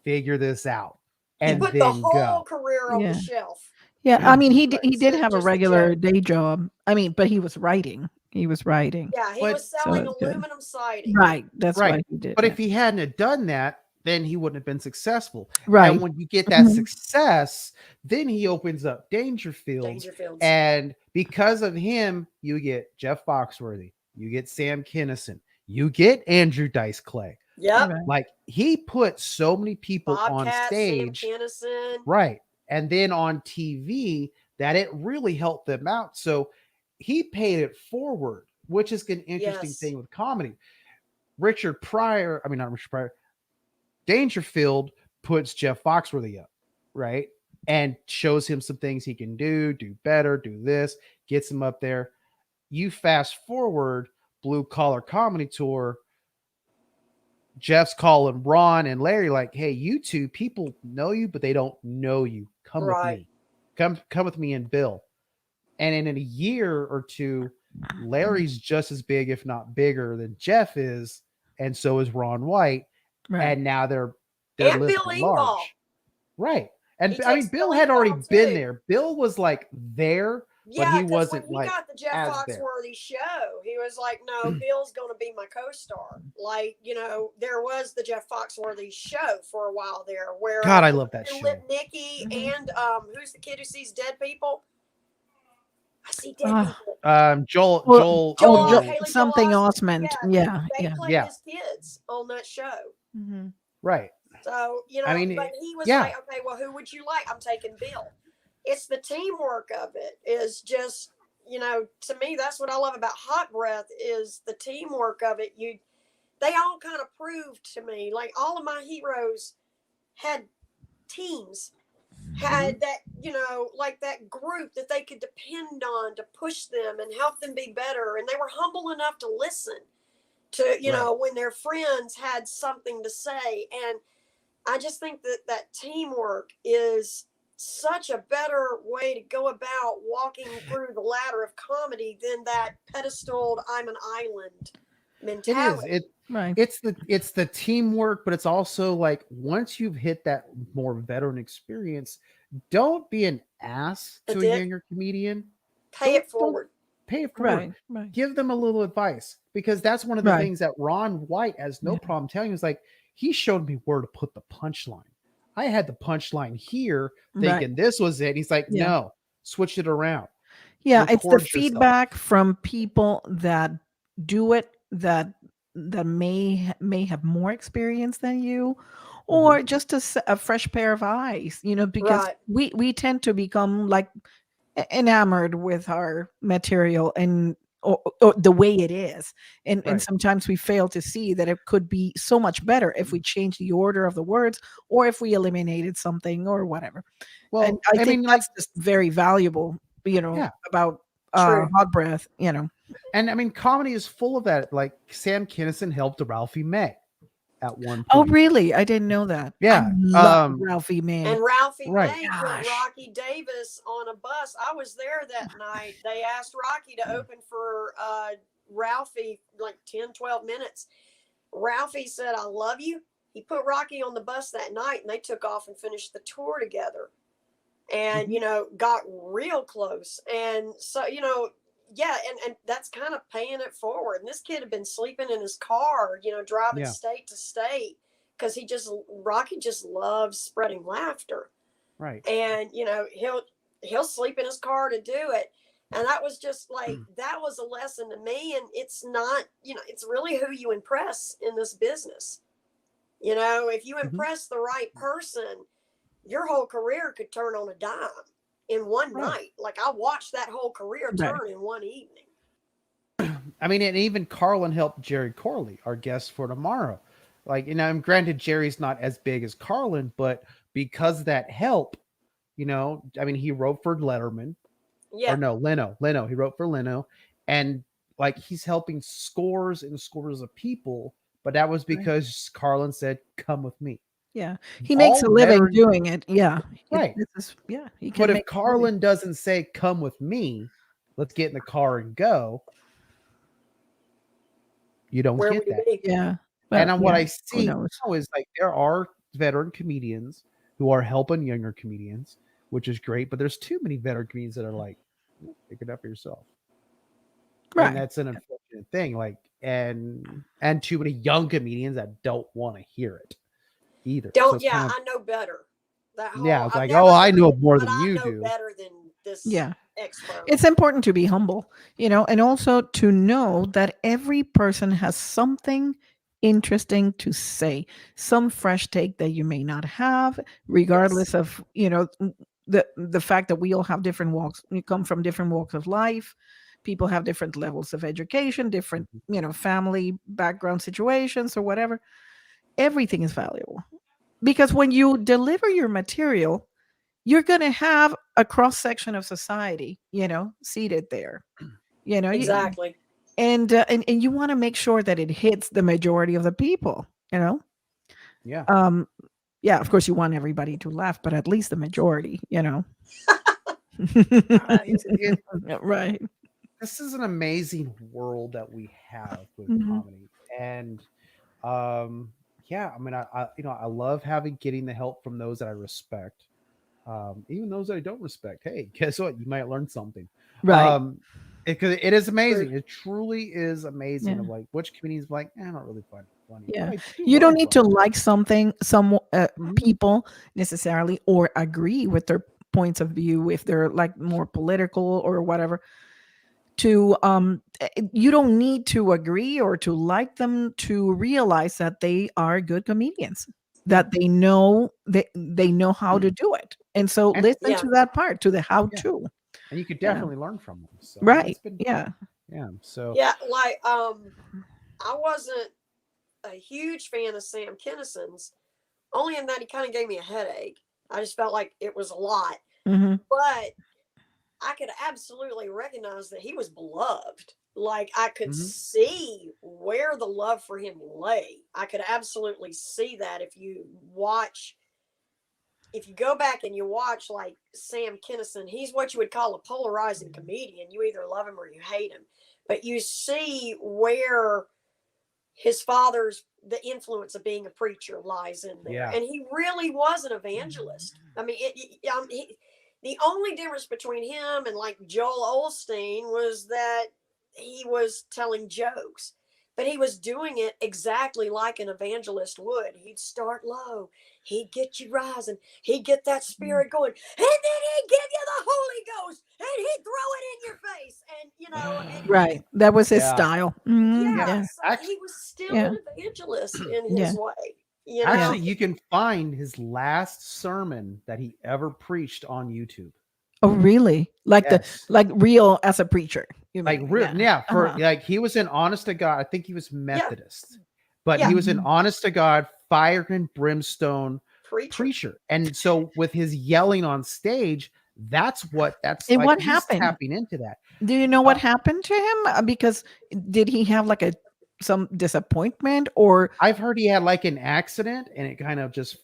Speaker 1: figure this out,
Speaker 6: He
Speaker 1: and
Speaker 6: put the
Speaker 1: then
Speaker 6: whole
Speaker 1: go.
Speaker 6: career on
Speaker 5: Yeah.
Speaker 6: the shelf.
Speaker 5: Yeah, I mean, he
Speaker 6: Right,
Speaker 5: did
Speaker 6: instead of
Speaker 5: have a
Speaker 6: just a
Speaker 5: regular
Speaker 6: joke.
Speaker 5: day job. I mean, but he was writing. He was writing.
Speaker 6: Yeah, he
Speaker 1: But-
Speaker 6: was selling
Speaker 5: So it's good.
Speaker 6: aluminum siding.
Speaker 5: Right. That's
Speaker 1: Right.
Speaker 5: why he did.
Speaker 1: But
Speaker 5: that.
Speaker 1: if he hadn't have done that, then he wouldn't have been successful.
Speaker 5: Right.
Speaker 1: And when you get that
Speaker 5: Mhm.
Speaker 1: success, then he opens up Dangerfield.
Speaker 6: Dangerfields.
Speaker 1: And because of him, you get Jeff Foxworthy, you get Sam Kinison, you get Andrew Dice Clay.
Speaker 6: Yep.
Speaker 5: Right.
Speaker 1: Like, he put so many people on
Speaker 6: Bobcat,
Speaker 1: stage,
Speaker 6: Sam Kinison.
Speaker 1: right, and then on TV, that it really helped them out. So he paid it forward, which is an interesting
Speaker 6: Yes.
Speaker 1: thing with comedy. Richard Pryor, I mean, not Richard Pryor, Dangerfield puts Jeff Foxworthy up, right? And shows him some things he can do better, do this, gets him up there. You fast forward, Blue Collar Comedy Tour. Jeff's calling Ron and Larry like, "Hey, you two people know you, but they don't know you. Come with
Speaker 6: Right.
Speaker 1: me. Come with me and Bill." And in a year or two, Larry's just as big, if not bigger, than Jeff is, and so is Ron White.
Speaker 5: Right.
Speaker 1: And now they're
Speaker 6: And
Speaker 1: living
Speaker 6: Bill Engvall.
Speaker 1: large, right? And
Speaker 6: He
Speaker 1: I mean,
Speaker 6: takes
Speaker 1: Bill
Speaker 6: Bill
Speaker 1: had already
Speaker 6: Engvall,
Speaker 1: been
Speaker 6: too.
Speaker 1: there. Bill was like there, but
Speaker 6: Yeah,
Speaker 1: he
Speaker 6: because
Speaker 1: wasn't
Speaker 6: when he
Speaker 1: like
Speaker 6: got the Jeff
Speaker 1: as there.
Speaker 6: Foxworthy show, he was like, "No, Bill's going to be my co-star." Like, there was the Jeff Foxworthy show for a while there, where
Speaker 1: God, I love that show.
Speaker 6: Lipnicki
Speaker 5: Mhm.
Speaker 6: and who's the kid who sees dead people? I see dead
Speaker 5: Ah.
Speaker 6: people.
Speaker 1: Joel,
Speaker 5: Well,
Speaker 1: Joel,
Speaker 6: Joel,
Speaker 5: Jo-
Speaker 6: Haley Joel
Speaker 5: something
Speaker 6: Osment.
Speaker 5: Osment.
Speaker 6: Yeah,
Speaker 5: Yeah,
Speaker 6: they
Speaker 5: yeah.
Speaker 6: played
Speaker 1: Yeah.
Speaker 6: his kids on that show.
Speaker 5: Mhm.
Speaker 1: right?
Speaker 6: So,
Speaker 1: I mean,
Speaker 6: but he was
Speaker 1: yeah.
Speaker 6: like, "Okay, well, who would you like? I'm taking Bill." It's the teamwork of it is just, to me, that's what I love about Hot Breath is the teamwork of it. They all kind of proved to me, like all of my heroes had teams, had that, like that group that they could depend on to push them and help them be better. And they were humble enough to listen to,
Speaker 1: Right.
Speaker 6: when their friends had something to say. And I just think that teamwork is such a better way to go about walking through the ladder of comedy than that pedestaled "I'm an island"
Speaker 1: It is.
Speaker 6: mentality.
Speaker 5: Right.
Speaker 1: It's the teamwork, but it's also like once you've hit that more veteran experience, don't be an ass
Speaker 6: A
Speaker 1: to a
Speaker 6: dick.
Speaker 1: younger comedian.
Speaker 6: Pay it
Speaker 1: Don't
Speaker 6: forward.
Speaker 1: pay it forward.
Speaker 5: Right. Right.
Speaker 1: Give them a little advice because that's one of the
Speaker 5: Right.
Speaker 1: things that Ron White has no
Speaker 5: Yeah.
Speaker 1: problem telling you. Is like he showed me where to put the punchline. I had the punchline here, thinking this was it. He's like,
Speaker 5: Yeah.
Speaker 1: no, switch it around.
Speaker 5: Yeah, it's the
Speaker 1: Record yourself.
Speaker 5: feedback from people that do it that may have more experience than you, or just a fresh pair of eyes, because
Speaker 6: Right.
Speaker 5: we tend to become like enamored with our material and or the way it is, and
Speaker 1: Right.
Speaker 5: sometimes we fail to see that it could be so much better if we change the order of the words or if we eliminated something or whatever.
Speaker 1: Well,
Speaker 5: And I think
Speaker 1: mean, like,
Speaker 5: that's just very valuable,
Speaker 1: Yeah.
Speaker 5: about
Speaker 6: True.
Speaker 5: Hot Breath,
Speaker 1: and I mean, comedy is full of that. Like Sam Kinison helped Ralphie May at one
Speaker 5: Oh,
Speaker 1: point.
Speaker 5: really? I didn't know that.
Speaker 1: Yeah,
Speaker 5: I love Ralphie May.
Speaker 6: And Ralphie
Speaker 1: Right.
Speaker 6: May put
Speaker 5: Gosh.
Speaker 6: Rocky Davis on a bus. I was there that night. They asked Rocky to open for Ralphie like 10, 12 minutes. Ralphie said, "I love you." He put Rocky on the bus that night and they took off and finished the tour together. And, got real close. And so, yeah, and that's kind of paying it forward. And this kid had been sleeping in his car, driving
Speaker 1: Yeah.
Speaker 6: state to state because Rocky just loves spreading laughter.
Speaker 1: Right.
Speaker 6: And, he'll sleep in his car to do it. And that was just like, that was a lesson to me. And it's not, it's really who you impress in this business. If you impress the right person, your whole career could turn on a dime in one
Speaker 1: Right.
Speaker 6: night. Like I watched that whole career turn in one evening.
Speaker 1: I mean, and even Carlin helped Jerry Corley, our guest for tomorrow. Like, and granted, Jerry's not as big as Carlin, but because of that help, I mean, he wrote for Letterman.
Speaker 6: Yeah.
Speaker 1: Or no, Leno. He wrote for Leno. And like he's helping scores and scores of people, but that was because Carlin said, "Come with me."
Speaker 5: Yeah, he makes
Speaker 1: All
Speaker 5: a living
Speaker 1: veteran-
Speaker 5: doing it. Yeah,
Speaker 1: Right.
Speaker 5: He can
Speaker 1: But if
Speaker 5: make a living.
Speaker 1: Carlin doesn't say, "Come with me, let's get in the car and go," you don't
Speaker 6: Where
Speaker 1: get
Speaker 6: would
Speaker 1: that.
Speaker 6: he be?
Speaker 5: Yeah,
Speaker 1: And on what I
Speaker 5: who
Speaker 1: see
Speaker 5: knows?
Speaker 1: now is like there are veteran comedians who are helping younger comedians, which is great. But there's too many veteran comedians that are like, pick it up for yourself.
Speaker 5: Right.
Speaker 1: And that's an unfortunate thing. Like, and too many young comedians that don't want to hear it either. So
Speaker 6: Don't.
Speaker 1: it's
Speaker 6: Yeah,
Speaker 1: kind of-
Speaker 6: I know better. That whole,
Speaker 1: Yeah, it's
Speaker 6: I've
Speaker 1: like,
Speaker 6: never
Speaker 1: oh, I
Speaker 6: done
Speaker 1: know
Speaker 6: it,
Speaker 1: more
Speaker 6: but
Speaker 1: than
Speaker 6: I
Speaker 1: you
Speaker 6: know
Speaker 1: do.
Speaker 6: better than this
Speaker 5: Yeah.
Speaker 6: expert.
Speaker 5: It's important to be humble, and also to know that every person has something interesting to say, some fresh take that you may not have, regardless of the fact that we all have different walks. We come from different walks of life. People have different levels of education, different family background situations or whatever. Everything is valuable, because when you deliver your material, you're going to have a cross section of society, seated there.
Speaker 6: Exactly.
Speaker 5: And you want to make sure that it hits the majority of the people.
Speaker 1: Yeah.
Speaker 5: Yeah, of course you want everybody to laugh, but at least the majority.
Speaker 1: It,
Speaker 5: Right.
Speaker 1: this is an amazing world that we have with
Speaker 5: Mhm.
Speaker 1: comedy, and yeah, I mean, I love getting the help from those that I respect, even those that I don't respect. Hey, guess what? You might learn something.
Speaker 5: Right.
Speaker 1: Because it is
Speaker 6: True.
Speaker 1: amazing. It truly is amazing.
Speaker 5: Yeah.
Speaker 1: Of like which comedians like, I don't really find it funny, but
Speaker 5: Yeah.
Speaker 1: I do
Speaker 5: You don't
Speaker 1: learn
Speaker 5: need
Speaker 1: from
Speaker 5: to
Speaker 1: it.
Speaker 5: like some
Speaker 1: Mhm.
Speaker 5: people necessarily, or agree with their points of view if they're like more political or whatever. You don't need to agree or to like them to realize that they are good comedians,
Speaker 1: Yeah,
Speaker 5: that they know how to do it. And so
Speaker 1: and
Speaker 5: listen
Speaker 6: Yeah.
Speaker 5: to that part, to the how
Speaker 1: yeah,
Speaker 5: to.
Speaker 1: and you could
Speaker 5: Yeah.
Speaker 1: definitely learn from them. So
Speaker 5: Right.
Speaker 1: it's been
Speaker 5: Yeah.
Speaker 1: yeah. So
Speaker 6: Yeah. Like, I wasn't a huge fan of Sam Kinnison's, only in that he kind of gave me a headache. I just felt like it was a lot.
Speaker 5: Hmm.
Speaker 6: But I could absolutely recognize that he was beloved. Like, I could
Speaker 1: mhm.
Speaker 6: see where the love for him lay. I could absolutely see that if you go back and you watch like Sam Kinison, he's what you would call a polarizing comedian. You either love him or you hate him. But you see where his father's the influence of being a preacher lies in there,
Speaker 1: Yeah.
Speaker 6: and he really was an evangelist. I mean, the only difference between him and like Joel Osteen was that he was telling jokes, but he was doing it exactly like an evangelist would. He'd start low, he'd get you rising, he'd get that spirit going, and then he'd give you the Holy Ghost, and he'd throw it in your face, and and
Speaker 5: Right. That was his
Speaker 1: Yeah.
Speaker 5: style. Mhm.
Speaker 1: Yeah.
Speaker 6: yeah,
Speaker 5: Yeah.
Speaker 6: so
Speaker 1: Actually,
Speaker 6: he was still
Speaker 5: Yeah.
Speaker 6: an evangelist in
Speaker 5: Yeah.
Speaker 6: his way,
Speaker 5: Yeah.
Speaker 1: you can find his last sermon that he ever preached on YouTube.
Speaker 5: Oh, really?
Speaker 1: Yes.
Speaker 5: Like real as a preacher, you
Speaker 1: Like
Speaker 5: mean?
Speaker 1: real,
Speaker 5: Yeah.
Speaker 1: yeah, for
Speaker 5: Uh-huh.
Speaker 1: like he was an honest to God. I think he was
Speaker 6: Yeah,
Speaker 1: Methodist, but
Speaker 6: yeah,
Speaker 1: he was an
Speaker 5: Mhm.
Speaker 1: honest to God, fire and brimstone
Speaker 6: preacher.
Speaker 1: preacher. And so with his yelling on stage, that's
Speaker 5: And
Speaker 1: like
Speaker 5: what
Speaker 1: he's
Speaker 5: happened?
Speaker 1: tapping into that.
Speaker 5: Do you know what
Speaker 1: Uh,
Speaker 5: happened to him? Because did he have like some disappointment or
Speaker 1: I've heard he had like an accident and it kind of just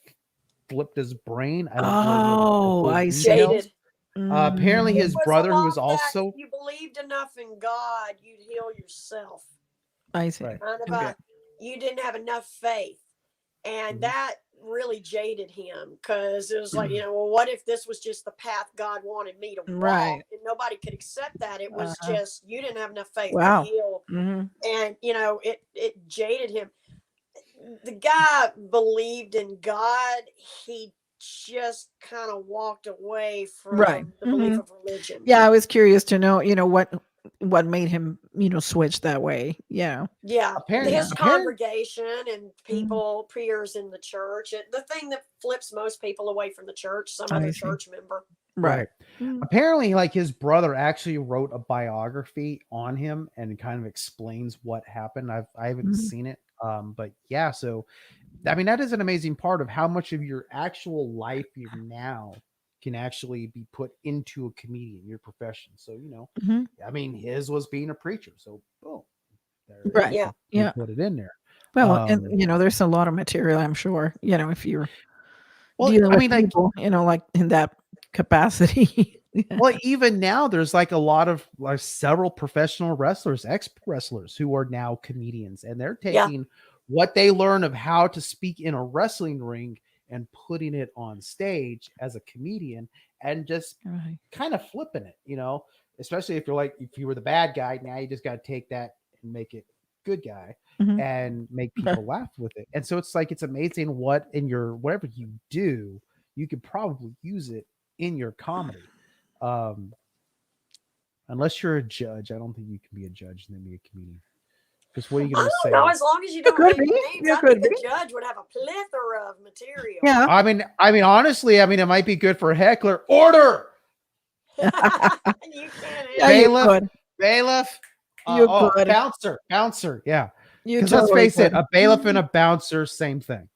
Speaker 1: flipped his brain. I don't really know the
Speaker 5: oh,
Speaker 1: full
Speaker 5: I see.
Speaker 1: details.
Speaker 6: Jaded.
Speaker 1: Apparently,
Speaker 5: Mm,
Speaker 6: It
Speaker 1: his
Speaker 6: was
Speaker 1: brother, who was
Speaker 6: along that if
Speaker 1: also
Speaker 6: you believed enough in God, you'd heal yourself.
Speaker 5: I see.
Speaker 1: right.
Speaker 6: Kind of
Speaker 5: Okay.
Speaker 6: a you didn't have enough faith, and
Speaker 1: Mhm.
Speaker 6: that really jaded him because it was like, well, what if this was just the path God wanted me to walk,
Speaker 5: Right.
Speaker 6: and nobody could accept that? It was
Speaker 5: Uh-huh.
Speaker 6: just you didn't have enough faith to
Speaker 5: Wow.
Speaker 6: heal,
Speaker 5: Mhm.
Speaker 6: and it jaded him. The guy believed in God. He just kind of walked away
Speaker 5: Right.
Speaker 6: from the belief
Speaker 5: Mhm.
Speaker 6: of religion.
Speaker 5: Yeah, I was curious to know, what made him, switch that way. Yeah.
Speaker 6: Yeah,
Speaker 1: Apparently,
Speaker 5: Yeah.
Speaker 6: his
Speaker 1: apparently,
Speaker 6: congregation and
Speaker 5: Mhm.
Speaker 6: people, peers in the church. The thing that flips most people away from the church, some
Speaker 5: I
Speaker 6: other
Speaker 5: see.
Speaker 6: church member.
Speaker 5: Right.
Speaker 1: right.
Speaker 5: Mm.
Speaker 1: Apparently, like his brother actually wrote a biography on him and kind of explains what happened. I haven't
Speaker 5: Mhm.
Speaker 1: seen it, but yeah. So I mean, that is an amazing part of how much of your actual life you now can actually be put into a comedian, your profession. So
Speaker 5: Mhm.
Speaker 1: I mean, his was being a preacher. So boom, there it is.
Speaker 5: Right.
Speaker 6: Yeah,
Speaker 1: You
Speaker 5: Yeah.
Speaker 1: put it in there.
Speaker 5: Well, and
Speaker 1: Um,
Speaker 5: there's a lot of material, I'm sure, if you're
Speaker 1: well,
Speaker 5: dealing
Speaker 1: I
Speaker 5: with
Speaker 1: mean, like
Speaker 5: people, like in that capacity. Yeah.
Speaker 1: Well, even now, there's like a lot of like several professional wrestlers, ex wrestlers who are now comedians, and they're
Speaker 6: yeah,
Speaker 1: taking what they learn of how to speak in a wrestling ring and putting it on stage as a comedian and just
Speaker 5: Right.
Speaker 1: kind of flipping it, especially if you were the bad guy, now you just got to take that and make it good guy
Speaker 5: Mhm.
Speaker 1: and make
Speaker 5: Okay.
Speaker 1: people laugh with it. And so it's like, it's amazing what in your, whatever you do, you could probably use it in your comedy. Um, Unless you're a judge, I don't think you can be a judge and then be a comedian. Because what are you
Speaker 6: I
Speaker 1: going to
Speaker 6: don't
Speaker 1: say?
Speaker 6: know. As long as you
Speaker 5: You
Speaker 6: don't
Speaker 5: could
Speaker 6: name
Speaker 5: be.
Speaker 6: names,
Speaker 5: You
Speaker 6: I
Speaker 5: could
Speaker 6: think
Speaker 5: be.
Speaker 6: a judge would have a plethora of material.
Speaker 5: Yeah.
Speaker 1: Honestly, it might be good for a heckler. Order,
Speaker 6: You can't
Speaker 5: Yeah,
Speaker 6: have
Speaker 5: you
Speaker 1: bailiff,
Speaker 5: could.
Speaker 1: bailiff.
Speaker 5: You could.
Speaker 1: Bouncer. Yeah.
Speaker 5: You
Speaker 1: Because let's
Speaker 5: totally
Speaker 1: face it,
Speaker 5: could.
Speaker 1: a bailiff and a bouncer, same thing.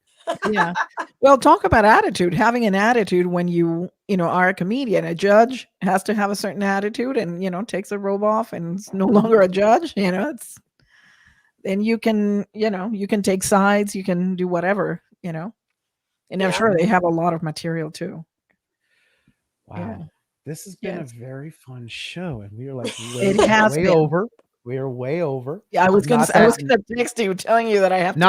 Speaker 5: Yeah. Well, talk about attitude. Having an attitude when you are a comedian. A judge has to have a certain attitude, and takes a robe off and is no longer a judge. It's and you can take sides, you can do whatever. And I'm
Speaker 6: Yeah.
Speaker 5: sure they have a lot of material too.
Speaker 1: Wow.
Speaker 5: Yeah.
Speaker 1: This has been
Speaker 5: Yes.
Speaker 1: a very fun show, and we are like
Speaker 5: It has
Speaker 1: way
Speaker 5: been.
Speaker 1: over. We are way over.
Speaker 5: Yeah, I was gonna
Speaker 1: Not
Speaker 5: I was
Speaker 1: that-
Speaker 5: gonna text you telling you that I have to.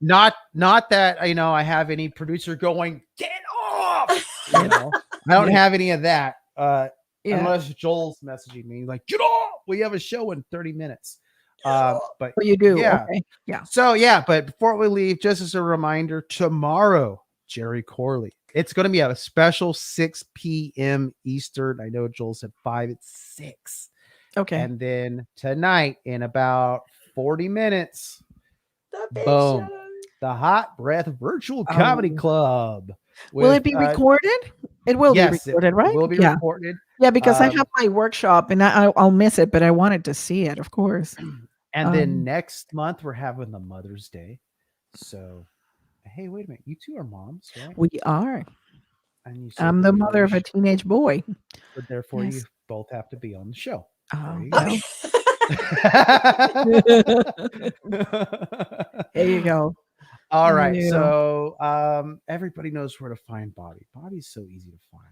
Speaker 1: Not that I have any producer going, get off. I don't have any of that.
Speaker 5: Yeah.
Speaker 1: Unless Joel's messaging me like, get off. We have a show in 30 minutes. But
Speaker 5: Oh, you do.
Speaker 1: yeah.
Speaker 5: Okay. Yeah.
Speaker 1: So yeah, but before we leave, just as a reminder, tomorrow, Jerry Corley. It's going to be a special 6 p.m. Eastern. I know Joel said 5. It's 6.
Speaker 5: Okay.
Speaker 1: And then tonight, in about 40 minutes,
Speaker 6: The big
Speaker 1: boom,
Speaker 6: show.
Speaker 1: the Hot Breath Virtual Comedy Club.
Speaker 5: Will
Speaker 1: with,
Speaker 5: it be recorded? It will
Speaker 1: yes,
Speaker 5: be recorded, right?
Speaker 1: It will be
Speaker 5: Yeah.
Speaker 1: recorded.
Speaker 5: Yeah, because I
Speaker 1: Um,
Speaker 5: have my workshop and I'll miss it, but I wanted to see it, of course.
Speaker 1: And then next month, we're having the Mother's Day. So, hey, wait a minute. You two are moms, right?
Speaker 5: We are.
Speaker 1: And you
Speaker 5: I'm the mother of a teenage boy.
Speaker 1: So therefore,
Speaker 5: Yes.
Speaker 1: you both have to be on the show.
Speaker 5: Oh,
Speaker 1: There you
Speaker 5: there you go.
Speaker 1: All right.
Speaker 5: Yeah.
Speaker 1: So everybody knows where to find Bobby. Bobby's so easy to find.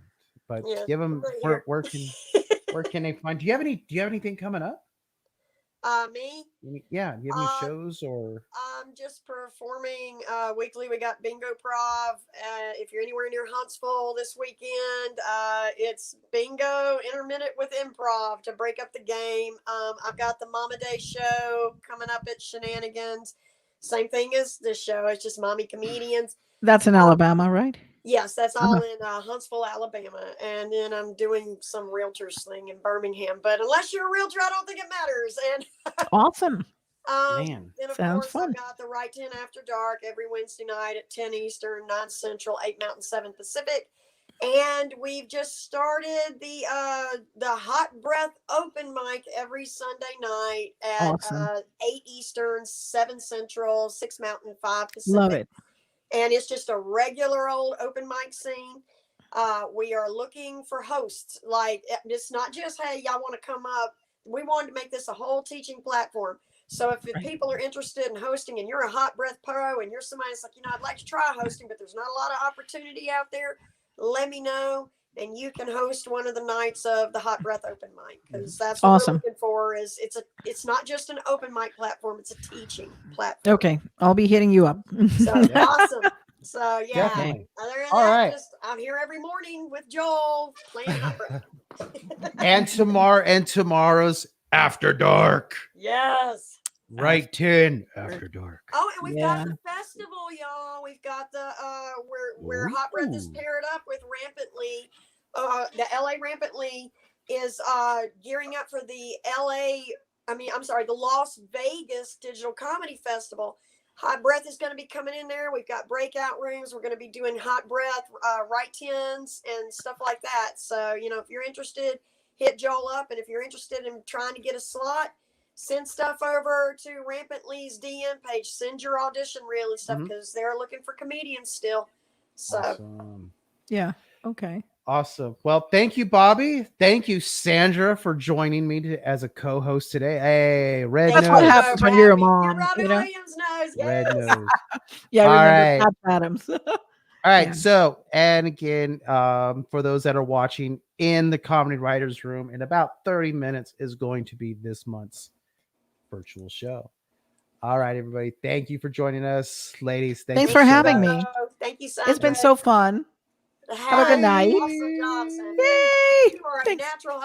Speaker 1: But
Speaker 6: Yeah,
Speaker 1: give them
Speaker 6: right here.
Speaker 1: where can they find? Do you have anything coming up?
Speaker 6: Me?
Speaker 1: Yeah. Do you have any shows or?
Speaker 6: I'm just performing weekly. We got Bingo Prov. If you're anywhere near Huntsville this weekend, it's Bingo intermittent with improv to break up the game. I've got the Mama Day show coming up at Shenanigans. Same thing as this show. It's just mommy comedians.
Speaker 5: That's in Alabama, right?
Speaker 6: Yes, that's all in Huntsville, Alabama. And then I'm doing some realtors thing in Birmingham. But unless you're a realtor, I don't think it matters. And
Speaker 5: Awesome.
Speaker 1: Man,
Speaker 6: then of
Speaker 5: sounds
Speaker 6: course
Speaker 5: fun.
Speaker 6: I've got the Right 10 After Dark every Wednesday night at 10 Eastern, 9 Central, 8 Mountain, 7 Pacific. And we've just started the Hot Breath open mic every Sunday night at
Speaker 5: Awesome.
Speaker 6: 8 Eastern, 7 Central, 6 Mountain, 5 Pacific.
Speaker 5: Love it.
Speaker 6: And it's just a regular old open mic scene. We are looking for hosts. Like, it's not just, hey, y'all want to come up. We wanted to make this a whole teaching platform. So if people are interested in hosting and you're a Hot Breath pro and you're somebody that's like, I'd like to try hosting, but there's not a lot of opportunity out there, let me know. And you can host one of the nights of the Hot Breath open mic, because that's what
Speaker 5: Awesome.
Speaker 6: we're looking for. It's not just an open mic platform, it's a teaching platform.
Speaker 5: Okay. I'll be hitting you up.
Speaker 6: So awesome. So yeah.
Speaker 1: Definitely.
Speaker 6: Other than
Speaker 1: All
Speaker 6: that,
Speaker 1: right.
Speaker 6: just I'm here every morning with Joel playing Hot Breath.
Speaker 1: And tomorrow's After Dark.
Speaker 6: Yes.
Speaker 1: Right 10 After Dark.
Speaker 6: Oh, and we've
Speaker 5: Yeah.
Speaker 6: got the festival, y'all. We've got the where Hot Breath is
Speaker 1: Ooh.
Speaker 6: paired up with Rampantly. The LA Rampantly is gearing up for the the Las Vegas Digital Comedy Festival. Hot Breath is going to be coming in there. We've got breakout rooms. We're going to be doing Hot Breath, right tens and stuff like that. So, if you're interested, hit Joel up. And if you're interested in trying to get a slot, send stuff over to Rampantly's DM page. Send your audition reel and stuff, because they're looking for comedians still. So
Speaker 1: Awesome.
Speaker 5: Yeah. Okay.
Speaker 1: Awesome. Well, thank you, Bobby. Thank you, Sandra, for joining me as a co-host today. Hey, red
Speaker 5: That's
Speaker 1: nose.
Speaker 5: what happens when you're a
Speaker 6: Robbie.
Speaker 5: mom,
Speaker 6: Robin Williams knows.
Speaker 1: Red
Speaker 6: Yes.
Speaker 1: nose.
Speaker 5: Yeah.
Speaker 1: All
Speaker 5: Remember
Speaker 1: right.
Speaker 5: Pat Adams.
Speaker 1: All right.
Speaker 5: Yeah.
Speaker 1: So, and again, for those that are watching in the Comedy Writers Room, in about 30 minutes is going to be this month's virtual show. All right, everybody. Thank you for joining us, ladies.
Speaker 5: Thanks
Speaker 1: you
Speaker 5: for
Speaker 1: so
Speaker 5: having
Speaker 1: much.
Speaker 5: me.
Speaker 6: Thank you, Sandra.
Speaker 5: It's been so fun. Have a good night.
Speaker 6: Awesome job, Sandra.
Speaker 5: Yay!
Speaker 6: You are a
Speaker 5: Thanks.
Speaker 6: natural